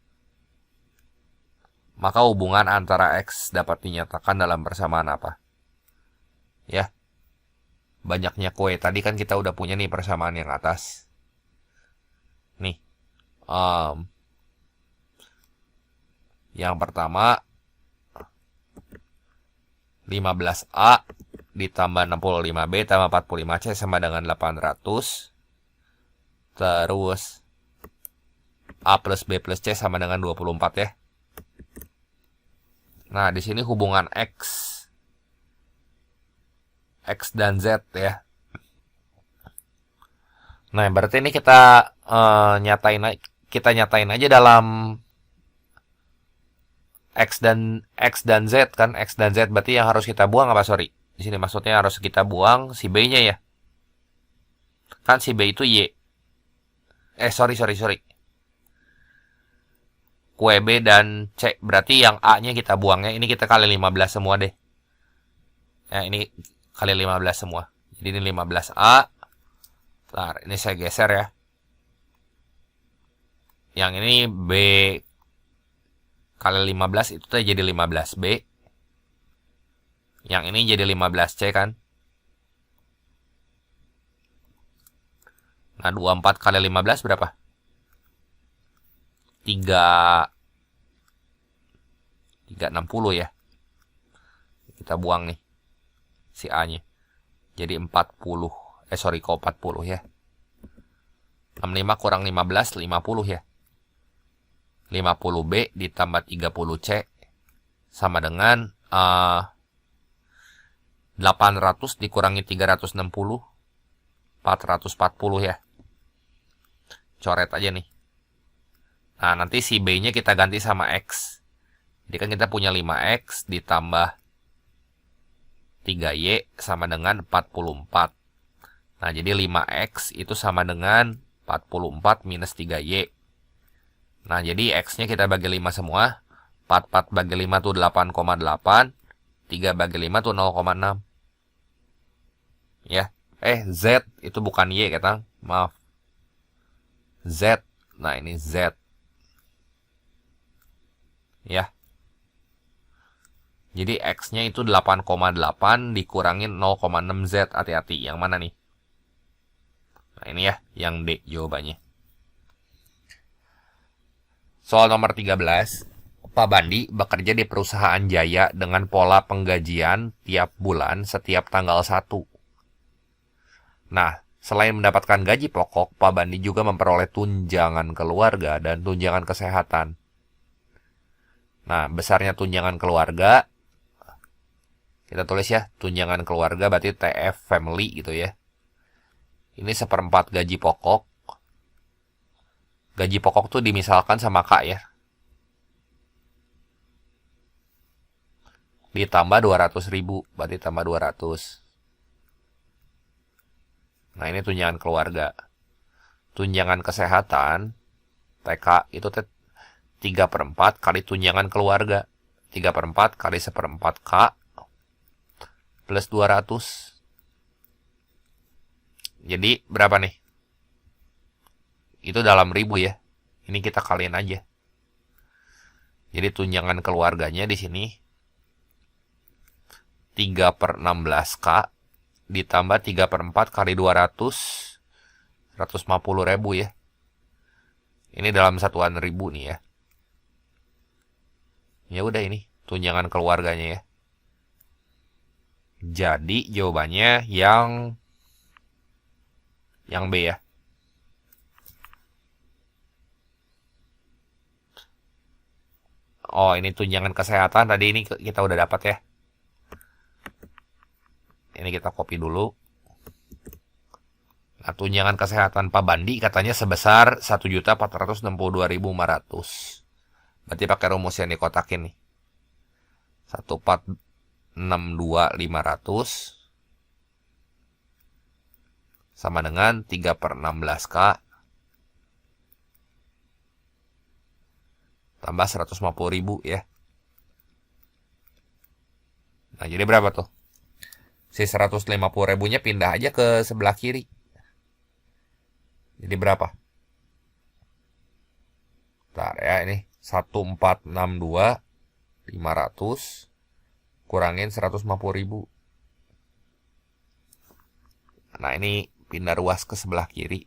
maka hubungan antara X dapat dinyatakan dalam persamaan apa? Ya. Banyaknya kue. Tadi kan kita udah punya nih persamaan yang atas. Nih. Yang pertama, 15A ditambah 65B tambah 45C sama dengan 800. Terus A plus B plus C sama dengan 24 ya. Nah, di sini hubungan X dan Z ya. Nah, berarti ini kita nyatain aja dalam X dan Z kan. X dan Z berarti yang harus kita buang apa, sorry? Di sini maksudnya harus kita buang si B-nya ya. Kan si B itu Y. Sorry. Kue B dan C. Berarti yang A-nya kita buangnya. Ini kita kali 15 semua deh. Nah, ini kali 15 semua. Jadi ini 15A. Bentar, ini saya geser ya. Yang ini B kali 15 itu jadi 15B. Yang ini jadi 15C kan. Nah, 24 kali 15 berapa? 360 ya. Kita buang nih si A-nya. Jadi 40. Kok 40 ya. 65 kurang 15, 50 ya. 50B ditambah 30C sama dengan 800 dikurangi 360, 440 ya. Coret aja nih. Nah, nanti si B-nya kita ganti sama X. Jadi kan kita punya 5X ditambah 3Y sama dengan 44. Nah, jadi 5X itu sama dengan 44 minus 3Y. Nah, jadi X-nya kita bagi 5 semua. 44 bagi 5 itu 8,8. 3 bagi 5 itu 0,6. Ya. Z itu bukan Y, kata. Maaf. Z. Nah, ini Z. Ya. Jadi X-nya itu 8,8 dikurangin 0,6 Z. Hati-hati. Yang mana nih? Nah, ini ya. Yang D jawabannya. Soal nomor 13. Pak Bandi bekerja di perusahaan Jaya dengan pola penggajian tiap bulan setiap tanggal 1. Nah, selain mendapatkan gaji pokok, Pak Bandi juga memperoleh tunjangan keluarga dan tunjangan kesehatan. Nah, besarnya tunjangan keluarga, kita tulis ya, tunjangan keluarga berarti TF family gitu ya. Ini 1/4 gaji pokok. Gaji pokok tuh dimisalkan sama K ya. Ditambah 200.000, berarti tambah 200. Nah, ini tunjangan keluarga. Tunjangan kesehatan, TK, itu 3/4 kali tunjangan keluarga. 3/4 kali 1/4 K plus 200. Jadi berapa nih? Itu dalam ribu ya. Ini kita kaliin aja. Jadi tunjangan keluarganya di sini 3/16K ditambah 3/4 kali 200, 150.000 ya. Ini dalam satuan ribu nih ya. Ya udah, ini tunjangan keluarganya ya. Jadi jawabannya yang B ya. Oh, ini tunjangan kesehatan tadi, ini kita udah dapat ya. Ini kita copy dulu. Nah, tunjangan kesehatan Pak Bandi katanya sebesar 1.462.500. Berarti pakai rumus yang dikotakin nih. 1.462.500 sama dengan 3/16K tambah 150.000 ya. Nah, jadi berapa tuh? Si 150.000-nya pindah aja ke sebelah kiri. Jadi berapa? Bentar ya, ini 1.462.500 kurangin 150.000. Nah, ini pindah ruas ke sebelah kiri.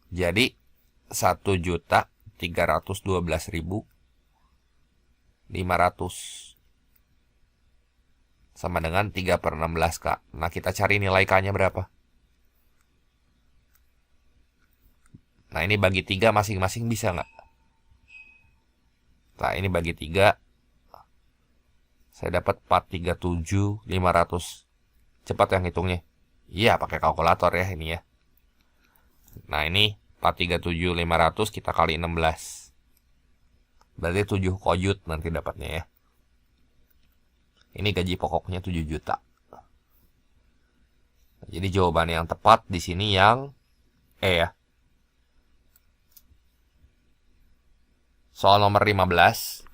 Jadi 1.312.500 sama dengan 3/16K. Nah, kita cari nilai K-nya berapa. Nah, ini bagi 3 masing-masing bisa nggak? Nah, ini bagi 3. Saya dapat 437.500. Cepat yang hitungnya. Iya, pakai kalkulator ya ini ya. Nah, ini 437.500 kita kali 16. Berarti 7 kojut nanti dapatnya ya. Ini gaji pokoknya 7 juta. Jadi jawaban yang tepat di sini yang E ya. Soal nomor 15.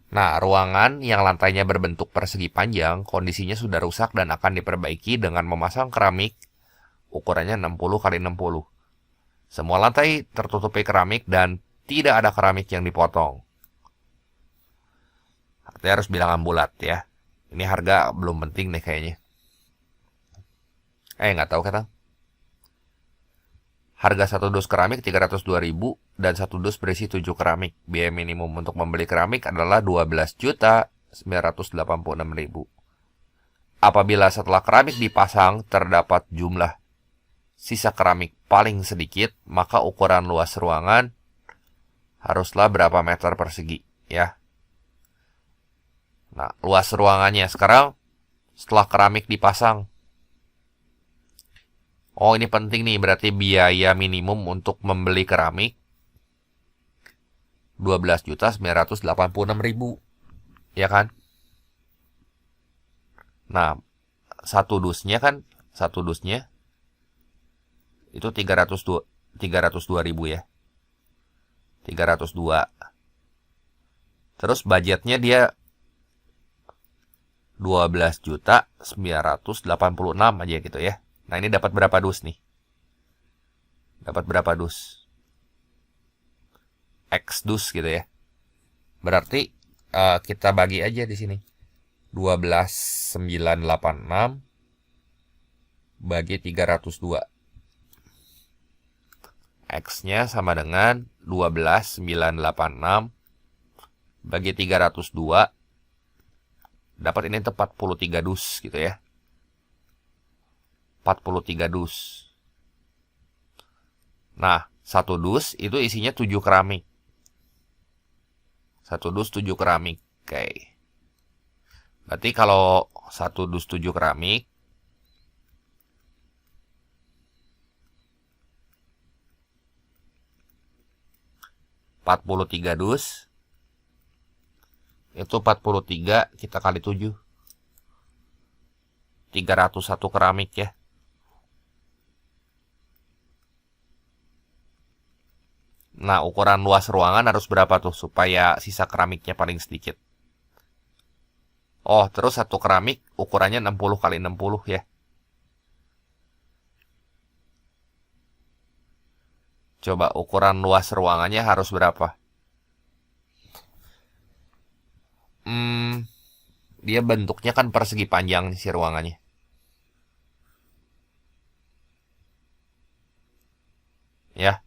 Nah, ruangan yang lantainya berbentuk persegi panjang, kondisinya sudah rusak dan akan diperbaiki dengan memasang keramik ukurannya 60 kali 60. Semua lantai tertutupi keramik dan tidak ada keramik yang dipotong. Artinya harus bilangan bulat ya. Ini harga belum penting nih kayaknya. Nggak tahu kata. Harga 1 dus keramik 302.000 dan 1 dus berisi 7 keramik. Biaya minimum untuk membeli keramik adalah 12.986.000. Apabila setelah keramik dipasang terdapat jumlah sisa keramik paling sedikit, maka ukuran luas ruangan haruslah berapa meter persegi ya. Nah, luas ruangannya sekarang setelah keramik dipasang. Oh, ini penting nih, berarti biaya minimum untuk membeli keramik 12.986.000. Ya kan? Nah, satu dusnya itu 302.000 ya. 302. Terus budgetnya dia 12.986 aja gitu ya. Nah, ini dapat berapa dus nih? Dapat berapa dus? X dus gitu ya. Berarti kita bagi aja di sini. 12.986 bagi 302. X-nya sama dengan 12.986 bagi 302. Dapat ini 43 dus gitu ya. 43 dus. Nah, 1 dus itu isinya 7 keramik. 1 dus 7 keramik. Oke. Berarti kalau 1 dus 7 keramik, empat puluh tiga dus, itu 43 kita kali 7. 301 keramik ya. Nah, ukuran luas ruangan harus berapa tuh supaya sisa keramiknya paling sedikit? Oh, terus satu keramik ukurannya 60 kali 60 ya. Coba ukuran luas ruangannya harus berapa? Dia bentuknya kan persegi panjang nih si ruangannya. Ya,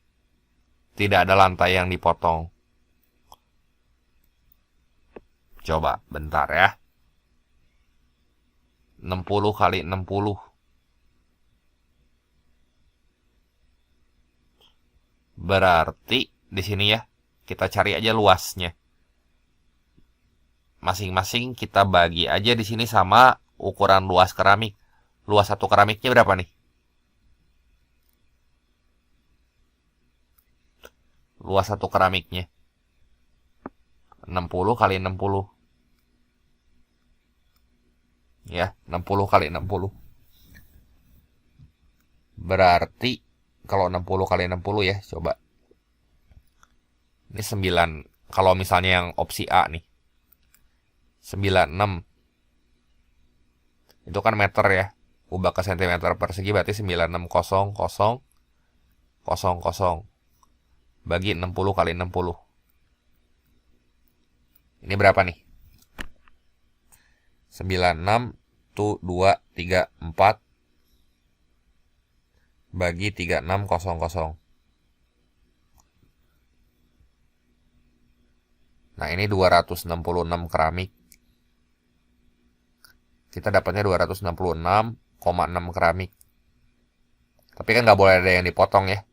tidak ada lantai yang dipotong. Coba, bentar ya. 60 kali 60. Berarti di sini ya, kita cari aja luasnya. Masing-masing kita bagi aja di sini sama ukuran luas keramik. Luas satu keramiknya berapa nih? Luas satu keramiknya 60 kali 60. Ya, 60 kali 60. Berarti kalau 60 kali 60 ya, coba. Ini 9. Kalau misalnya yang opsi A nih. 96. Itu kan meter ya. Ubah ke sentimeter persegi berarti 960000. Bagi 60 kali 60. Ini berapa nih? 96 tuh 2 3 4 bagi 3600. Nah, ini 266 keramik. Kita dapatnya 266,6 keramik. Tapi kan nggak boleh ada yang dipotong ya.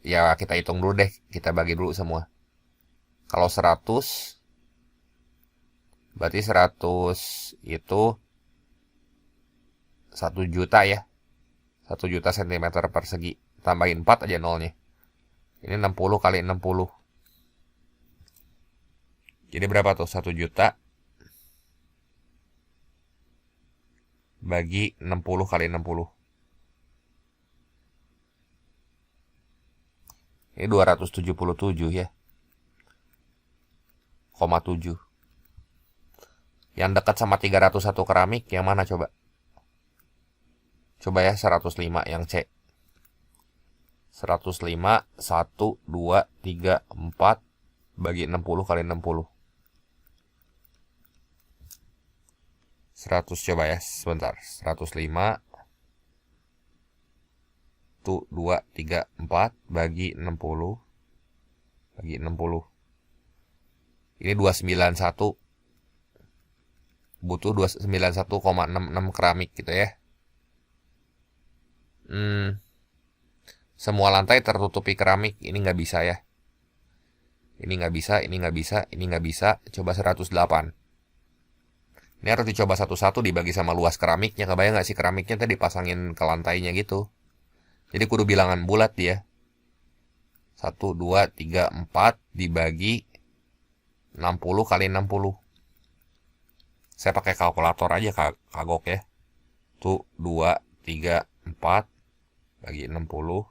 Ya, kita hitung dulu deh. Kita bagi dulu semua. Kalau 100, berarti 100 itu 1 juta ya. 1 juta sentimeter persegi. Tambahin 4 aja nolnya. Ini 60 kali 60. Jadi berapa tuh? 1 juta bagi 60 kali 60. Ini 277 ya. 0,7. Yang dekat sama 301 keramik yang mana coba? Coba ya 105 yang C. 105 1 2 3 4 bagi 60 kali 60. 100 coba ya, sebentar. 105 1 2 3 4 bagi 60 bagi 60. Ini 291. Butuh 291,66 keramik gitu ya. Semua lantai tertutupi keramik. Ini nggak bisa ya. Ini nggak bisa, ini nggak bisa, ini nggak bisa. Coba 108. Ini harus dicoba satu-satu dibagi sama luas keramiknya. Kebayang nggak sih keramiknya tadi dipasangin ke lantainya gitu. Jadi kudu bilangan bulat dia. 1, 2, 3, 4 dibagi 60 kali 60. Saya pakai kalkulator aja kagok ya. Tuh 2, 3, 4 bagi 60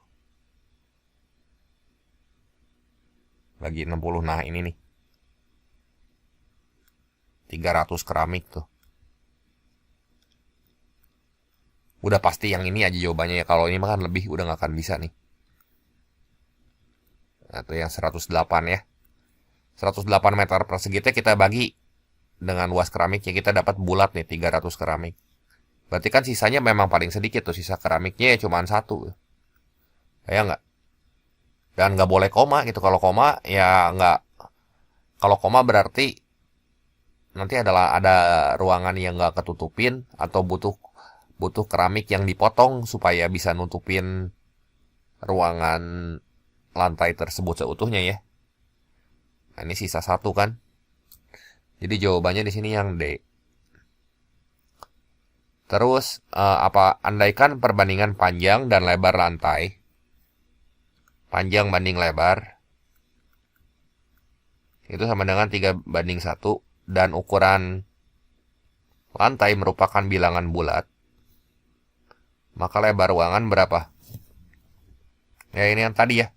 bagi 60. Nah ini nih 300 keramik tuh. Udah pasti yang ini aja jawabannya ya. Kalau ini mah kan lebih udah gak akan bisa nih. Atau yang 108 ya. 108 meter persegi kita bagi dengan luas keramiknya, kita dapat bulat nih 300 keramik. Berarti kan sisanya memang paling sedikit tuh, sisa keramiknya ya cuma 1. Ya nggak? Dan nggak boleh koma gitu. Kalau koma ya nggak. Kalau koma berarti nanti ada ruangan yang nggak ketutupin atau butuh keramik yang dipotong supaya bisa nutupin ruangan lantai tersebut seutuhnya ya. Nah, ini sisa 1 kan. Jadi jawabannya di sini yang D. Terus andaikan perbandingan panjang dan lebar lantai. Panjang banding lebar itu sama dengan 3:1 dan ukuran lantai merupakan bilangan bulat. Maka lebar ruangan berapa? Ya ini yang tadi ya.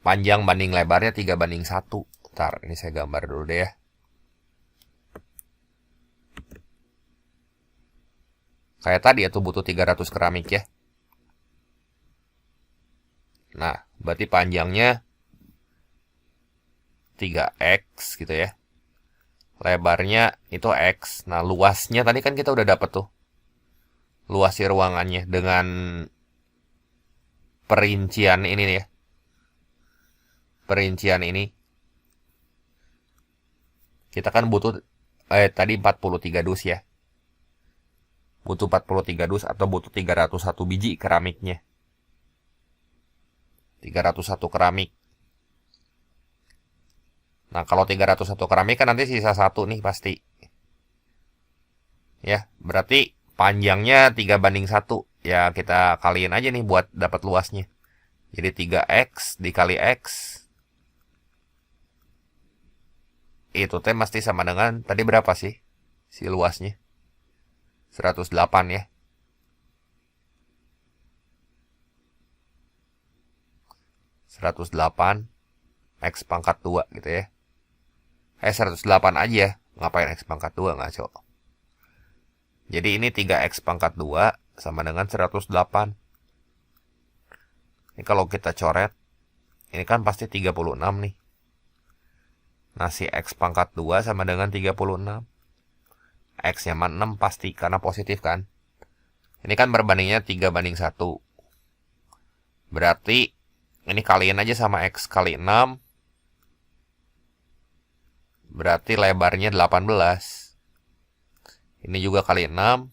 Panjang banding lebarnya 3:1. Ntar ini saya gambar dulu deh ya. Kayak tadi ya tuh butuh 300 keramik ya. Nah, berarti panjangnya 3X gitu ya. Lebarnya itu X. Nah, luasnya tadi kan kita udah dapet tuh. Luas si ruangannya dengan perincian ini nih ya. Perincian ini. Kita kan butuh tadi 43 dus ya. Butuh 43 dus atau butuh 301 biji keramiknya. 301 keramik. Nah, kalau 301 keramik kan nanti sisa 1 nih pasti. Ya, berarti panjangnya 3:1. Ya, kita kaliin aja nih buat dapat luasnya. Jadi 3X dikali X. Itu teh pasti sama dengan tadi berapa sih? Si luasnya. 108 ya. 108 X pangkat 2 gitu ya. 108 aja. Ngapain X pangkat 2 ngaco. Jadi ini 3X pangkat 2 sama dengan 108. Ini kalau kita coret, ini kan pasti 36 nih. Nah, si X pangkat 2 sama dengan 36. X-nya 6 pasti, karena positif kan. Ini kan berbandingnya 3:1. Berarti, ini kaliin aja sama X kali 6. Berarti lebarnya 18. Ini juga kali 6.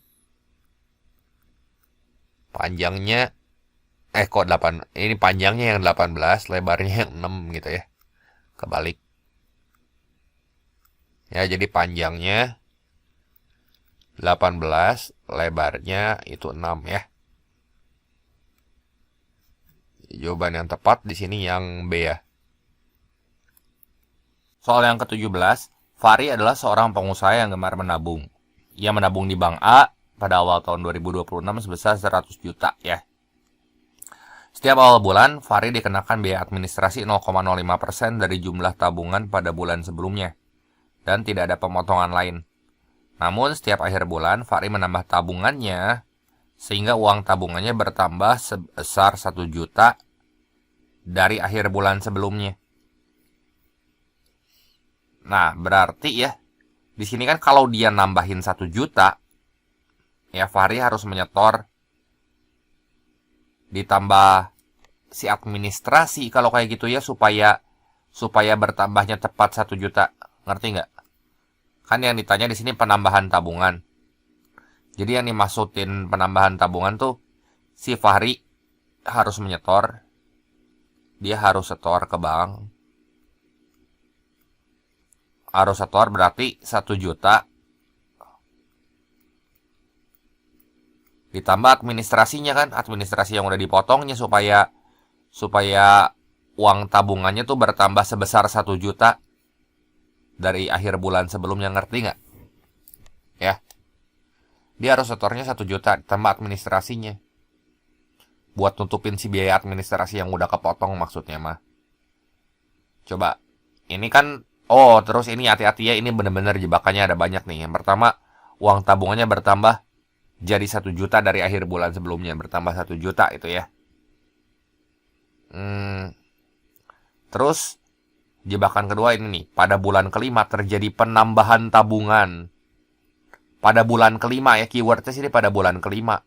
Panjangnya kok 8. Ini panjangnya yang 18, lebarnya yang 6 gitu ya. Kebalik. Ya, jadi panjangnya 18, lebarnya itu 6 ya. Jawaban yang tepat di sini yang B ya. Soal yang ke-17, Fahri adalah seorang pengusaha yang gemar menabung. Ia menabung di Bank A pada awal tahun 2026 sebesar 100 juta ya. Setiap awal bulan, Fahri dikenakan biaya administrasi 0,05% dari jumlah tabungan pada bulan sebelumnya. Dan tidak ada pemotongan lain. Namun, setiap akhir bulan, Fahri menambah tabungannya sehingga uang tabungannya bertambah sebesar 1 juta dari akhir bulan sebelumnya. Nah, berarti ya, di sini kan kalau dia nambahin 1 juta, ya Fahri harus menyetor ditambah si administrasi kalau kayak gitu ya, supaya bertambahnya tepat 1 juta. Ngerti nggak? Kan yang ditanya di sini penambahan tabungan. Jadi yang dimaksudin penambahan tabungan tuh si Fahri harus menyetor. Dia harus setor ke bank. Harus setor berarti 1 juta ditambah administrasinya kan, administrasi yang udah dipotongnya supaya uang tabungannya tuh bertambah sebesar 1 juta dari akhir bulan sebelumnya. Ngerti nggak? Ya, dia harus setornya 1 juta ditambah administrasinya buat tutupin si biaya administrasi yang udah kepotong maksudnya mah. Coba, ini kan, terus ini hati-hati ya, ini bener-bener jebakannya ada banyak nih. Yang pertama, uang tabungannya bertambah jadi 1 juta dari akhir bulan sebelumnya, bertambah 1 juta itu ya. Terus jebakan kedua ini nih, pada bulan kelima terjadi penambahan tabungan. Pada bulan kelima ya, keywordnya sini pada bulan kelima.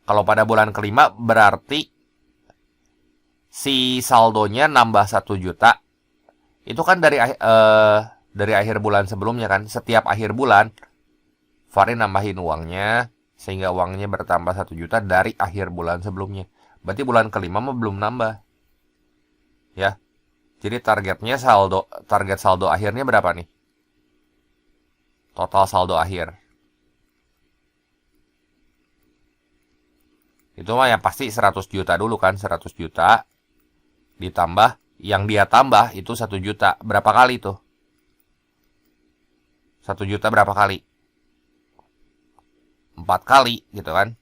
Kalau pada bulan kelima berarti si saldonya nambah 1 juta. Itu kan dari akhir bulan sebelumnya kan. Setiap akhir bulan Fahri nambahin uangnya sehingga uangnya bertambah 1 juta dari akhir bulan sebelumnya. Berarti bulan kelima mah belum nambah. Ya. Jadi target saldo akhirnya berapa nih? Total saldo akhir. Itu mah yang pasti 100 juta dulu kan, 100 juta ditambah yang dia tambah itu 1 juta. Berapa kali tuh? 1 juta berapa kali? 4 kali gitu kan.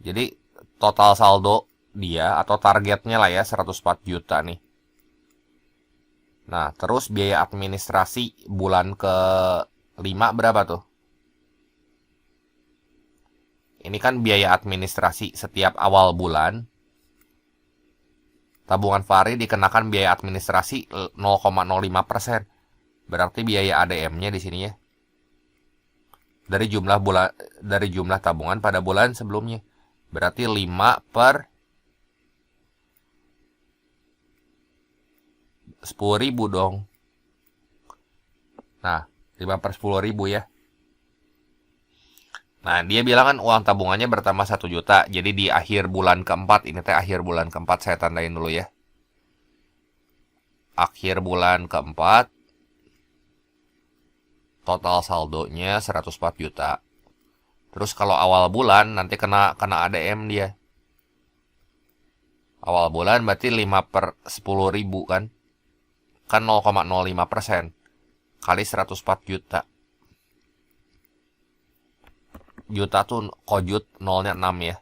Jadi total saldo dia atau targetnya lah ya 104 juta nih. Nah, terus biaya administrasi bulan ke-5 berapa tuh? Ini kan biaya administrasi setiap awal bulan tabungan Fahri dikenakan biaya administrasi 0,05%. Berarti biaya ADM-nya di sini ya. Dari jumlah tabungan pada bulan sebelumnya. Berarti 5 per 10.000 dong. Nah, 5 per 10.000 ya. Nah, dia bilang kan uang tabungannya bertambah 1 juta. Jadi di akhir bulan keempat, ini teh akhir bulan keempat, saya tandain dulu ya. Akhir bulan keempat, total saldonya 104 juta. Terus kalau awal bulan, nanti kena ADM dia. Awal bulan berarti 5 per 10.000 kan. Kan 0,05%. Kali 104 juta. Juta tuh kojut, nolnya 6 ya.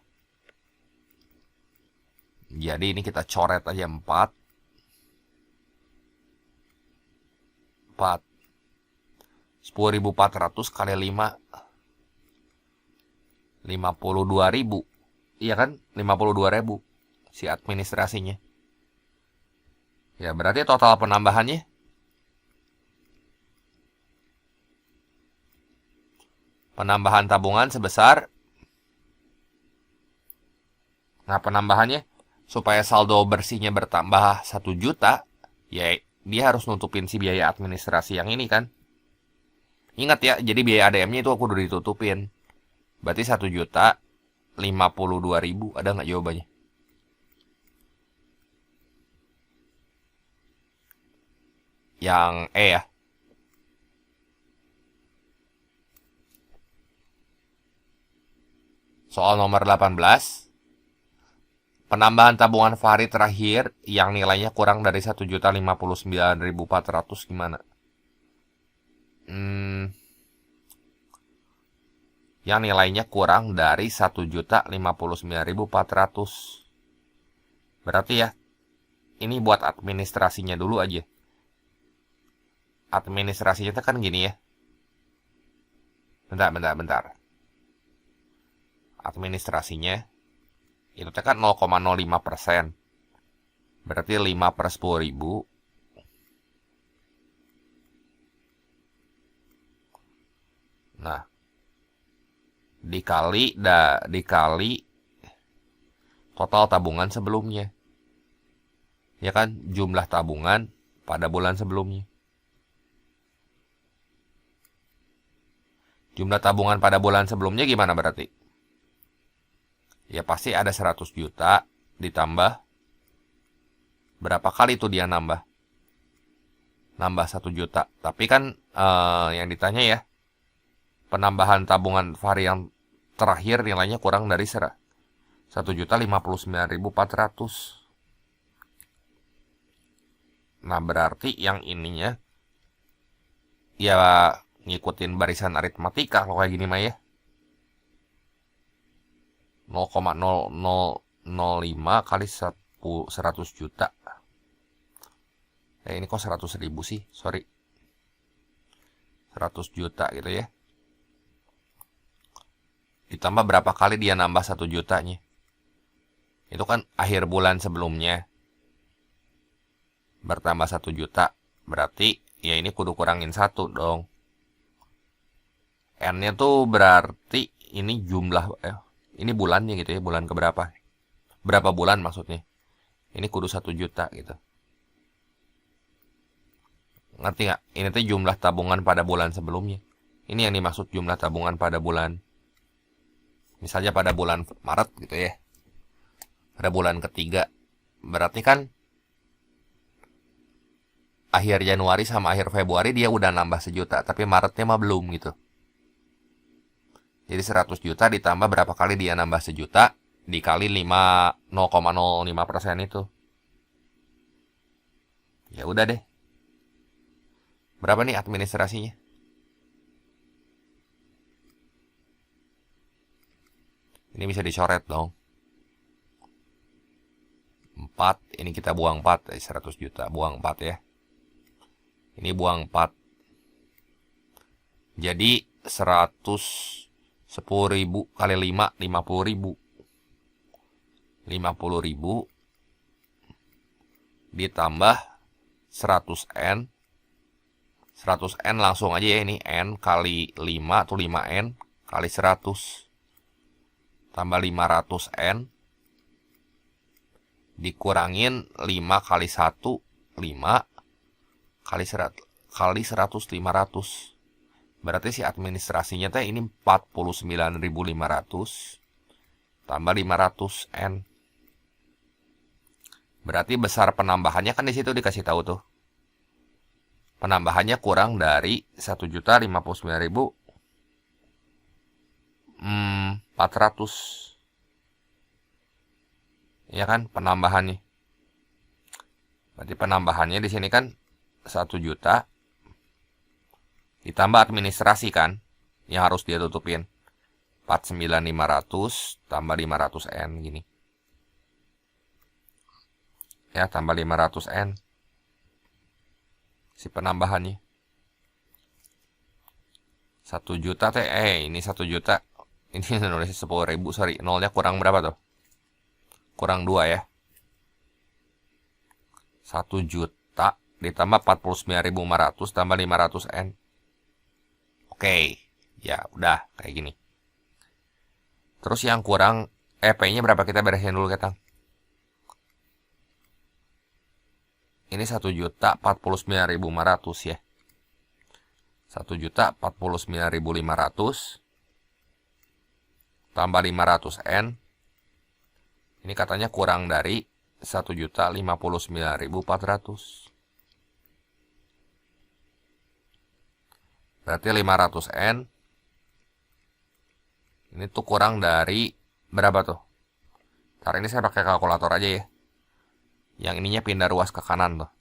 Jadi ini kita coret aja 4. 10.400 kali 5. 52.000. Iya kan? 52.000 si administrasinya. Ya berarti total penambahannya tabungan sebesar. Nah, penambahannya supaya saldo bersihnya bertambah 1 juta, ya dia harus nutupin si biaya administrasi yang ini kan. Ingat ya, jadi biaya ADM-nya itu aku udah ditutupin. Berarti 1 juta 52.000. Ada nggak jawabannya? Yang E ya. Soal nomor 18. Penambahan tabungan Fahri terakhir yang nilainya kurang dari 1.059.400 gimana? Yang nilainya kurang dari 1.059.400. Berarti ya, ini buat administrasinya dulu aja. Administrasinya kan gini ya. Bentar. Administrasinya itu kan 0,05%. Berarti 5 per 10.000. Nah, dikali total tabungan sebelumnya. Ya kan, jumlah tabungan pada bulan sebelumnya. Jumlah tabungan pada bulan sebelumnya gimana berarti? Ya pasti ada 100 juta ditambah. Berapa kali itu dia nambah? Nambah 1 juta. Tapi kan yang ditanya ya, penambahan tabungan Fahri yang terakhir nilainya kurang dari 1.059.400. Nah berarti yang ininya ya ngikutin barisan aritmatika kalau kayak gini mah ya. 0,0005 kali 100 juta. Ini kok 100.000 sih? Sorry. 100 juta gitu ya. Ditambah berapa kali dia nambah 1 jutanya. Itu kan akhir bulan sebelumnya. Bertambah 1 juta. Berarti ya ini kudu kurangin 1 dong. N-nya tuh berarti ini jumlah ini bulannya gitu ya, bulan keberapa? Berapa bulan maksudnya? Ini kudu 1 juta gitu. Ngerti nggak? Ini tuh jumlah tabungan pada bulan sebelumnya. Ini yang dimaksud jumlah tabungan pada bulan. Misalnya pada bulan Maret gitu ya. Pada bulan ketiga. Berarti kan akhir Januari sama akhir Februari dia udah nambah 1 juta. Tapi Maretnya mah belum gitu. Jadi 100 juta ditambah berapa kali dia nambah 1 juta dikali 0,05% itu. Ya udah deh. Berapa nih administrasinya? Ini bisa dicoret dong. 4, ini kita buang 4, 100 juta, buang 4 ya. Ini buang 4. Jadi 10.000 kali 5, 50.000. 50.000 ditambah 100N. 100N langsung aja ya, ini N kali 5 atau 5N kali 100 tambah 500N dikurangin 5 kali 1, 5 kali 100 kali 100, 500. Berarti si administrasinya teh ini 49.500 tambah 500N. Berarti besar penambahannya kan di situ dikasih tahu tuh. Penambahannya kurang dari 1.059.400. Ya kan penambahannya. Berarti penambahannya di sini kan 1 juta ditambah administrasi kan yang harus dia tutupin. 49.500 tambah 500N gini. Ya, tambah 500N. Si penambahannya. 1 juta teh, ini 1 juta. Ini nulisnya 10.000, sorry. Nolnya kurang berapa tuh? Kurang 2 ya. 1 juta ditambah 49.500 tambah 500N. Oke. Ya, udah kayak gini. Terus yang kurang, P-nya berapa kita beresin dulu, Ketang. Ini 1.049.500 ya. 1.049.500 tambah 500N. Ini katanya kurang dari 1.059.400. Berarti 500N. Ini tuh kurang dari berapa tuh? Ntar ini saya pakai kalkulator aja ya. Yang ininya pindah ruas ke kanan tuh.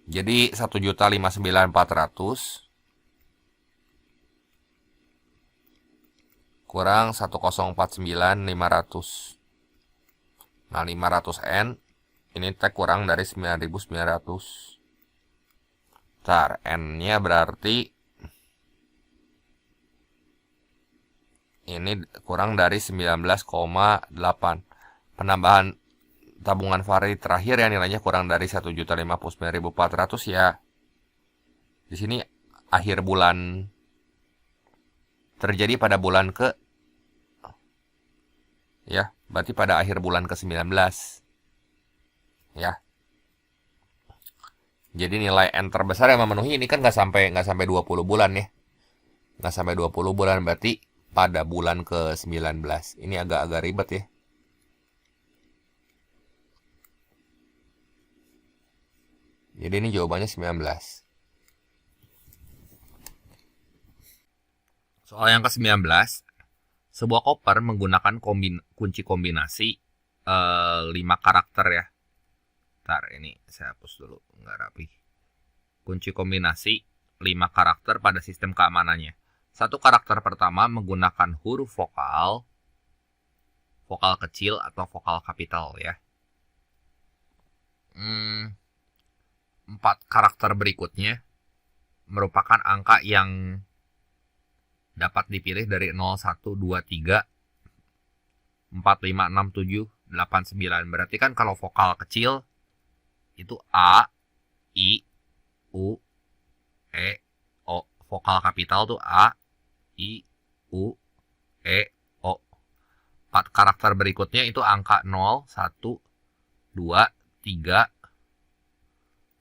Jadi 1.059.400 kurang 1.049.500. Nah, 500N ini teh kurang dari 9.900. Ntar N-nya berarti ini kurang dari 19,8. Penambahan tabungan vari terakhir yang nilainya kurang dari 1.059.400 ya. Di sini akhir bulan terjadi pada bulan ke ya, berarti pada akhir bulan ke-19. Ya. Jadi nilai N terbesar yang memenuhi ini kan nggak sampai 20 bulan ya. Nggak sampai 20 bulan berarti pada bulan ke-19. Ini agak-agak ribet ya. Jadi ini jawabannya 19. Soal yang ke-19, sebuah koper menggunakan kunci kombinasi 5 karakter ya. Ntar ini saya hapus dulu, nggak rapi. Kunci kombinasi 5 karakter pada sistem keamanannya. Satu karakter pertama menggunakan huruf vokal kecil atau vokal kapital ya. 4 karakter berikutnya merupakan angka yang dapat dipilih dari 0, 1, 2, 3, 4, 5, 6, 7, 8, 9. Berarti kan kalau vokal kecil itu A, I, U, E, O. Vokal kapital tuh A, I, U, E, O. 4 karakter berikutnya itu angka 0, 1, 2, 3,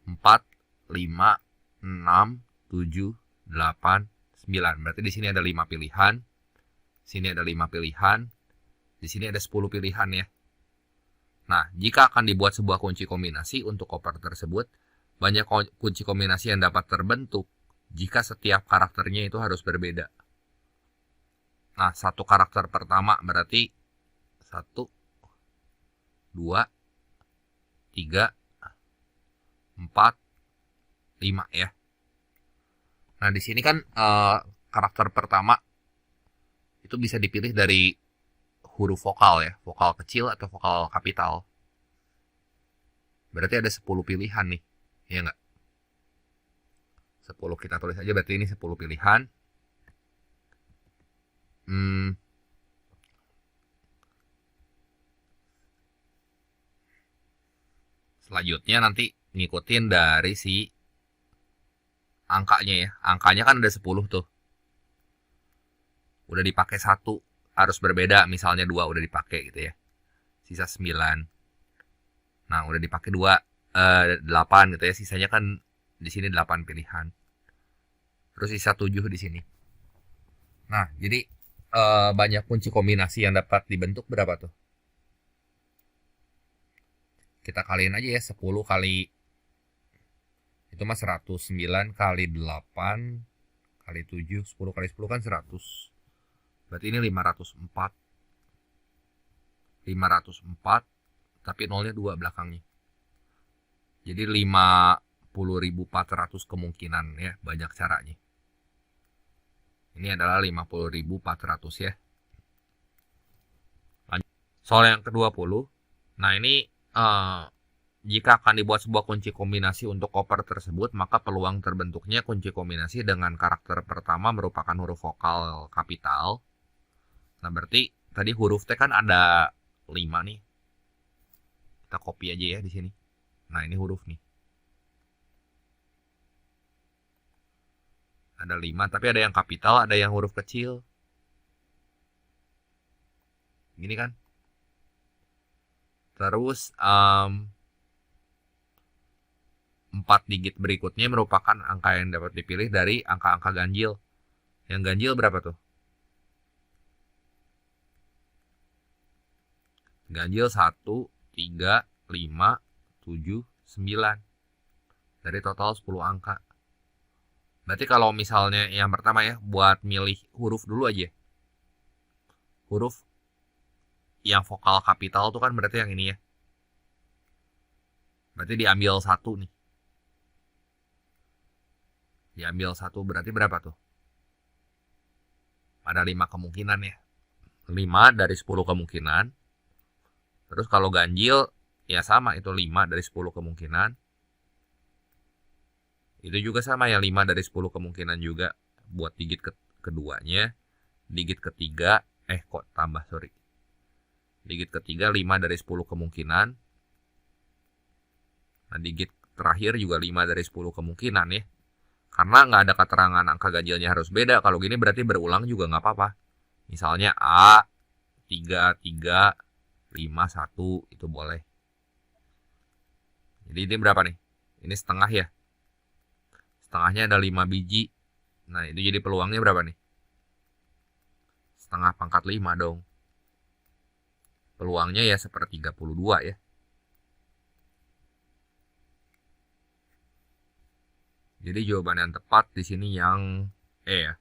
4, 5, 6, 7, 8, 9. Berarti di sini ada 5 pilihan. Sini ada 5 pilihan. Di sini ada 10 pilihan ya. Nah, jika akan dibuat sebuah kunci kombinasi untuk koper tersebut, banyak kunci kombinasi yang dapat terbentuk jika setiap karakternya itu harus berbeda. Nah, satu karakter pertama berarti 1, 2, 3, 4, 5 ya. Nah, di sini kan karakter pertama itu bisa dipilih dari huruf vokal ya, vokal kecil atau vokal kapital. Berarti ada 10 pilihan nih, ya nggak? 10 kita tulis aja, berarti ini 10 pilihan. Selanjutnya nanti ngikutin dari si angkanya ya. Angkanya kan ada 10 tuh. Udah dipakai 1, harus berbeda. Misalnya 2 udah dipakai gitu ya. Sisa 9. Nah, udah dipakai 2, 8 gitu ya. Sisanya kan di sini 8 pilihan. Terus sisa 7 di sini. Nah, jadi banyak kunci kombinasi yang dapat dibentuk berapa tuh? Kita kaliin aja ya, 10 kali itu mah 109 kali 8 kali 7, 10 kali 10 kan 100. Berarti ini 504. 504 tapi nolnya 2 belakangnya. Jadi 50.400 kemungkinan ya, banyak caranya. Ini adalah 50.400 ya. Lanjut. Soal yang ke-20. Nah, ini jika akan dibuat sebuah kunci kombinasi untuk koper tersebut, maka peluang terbentuknya kunci kombinasi dengan karakter pertama merupakan huruf vokal kapital. Nah, berarti tadi huruf T kan ada 5 nih. Kita copy aja ya di sini. Nah, ini huruf nih. Ada 5, tapi ada yang kapital, ada yang huruf kecil. Gini kan. Terus 4 digit berikutnya merupakan angka yang dapat dipilih dari angka-angka ganjil. Yang ganjil berapa tuh? Ganjil 1, 3, 5, 7, 9. Dari total 10 angka. Berarti kalau misalnya yang pertama ya, buat milih huruf dulu aja. Huruf yang vokal kapital tuh kan berarti yang ini ya. Berarti diambil 1 nih. Diambil 1 berarti berapa tuh? Ada 5 kemungkinan ya. 5 dari 10 kemungkinan. Terus kalau ganjil ya sama, itu 5 dari 10 kemungkinan. Itu juga sama ya, 5 dari 10 kemungkinan juga buat digit keduanya. Digit ketiga, kok tambah, sorry. Digit ketiga 5 dari 10 kemungkinan. Nah, digit terakhir juga 5 dari 10 kemungkinan ya. Karena nggak ada keterangan angka ganjilnya harus beda. Kalau gini berarti berulang juga nggak apa-apa. Misalnya A, 3, 3, 5, 1, itu boleh. Jadi ini berapa nih? Ini setengah ya. Setengahnya ada 5 biji. Nah, itu jadi peluangnya berapa nih? Setengah pangkat 5 dong. Peluangnya ya seperti 32 ya. Jadi jawaban yang tepat di sini yang E ya.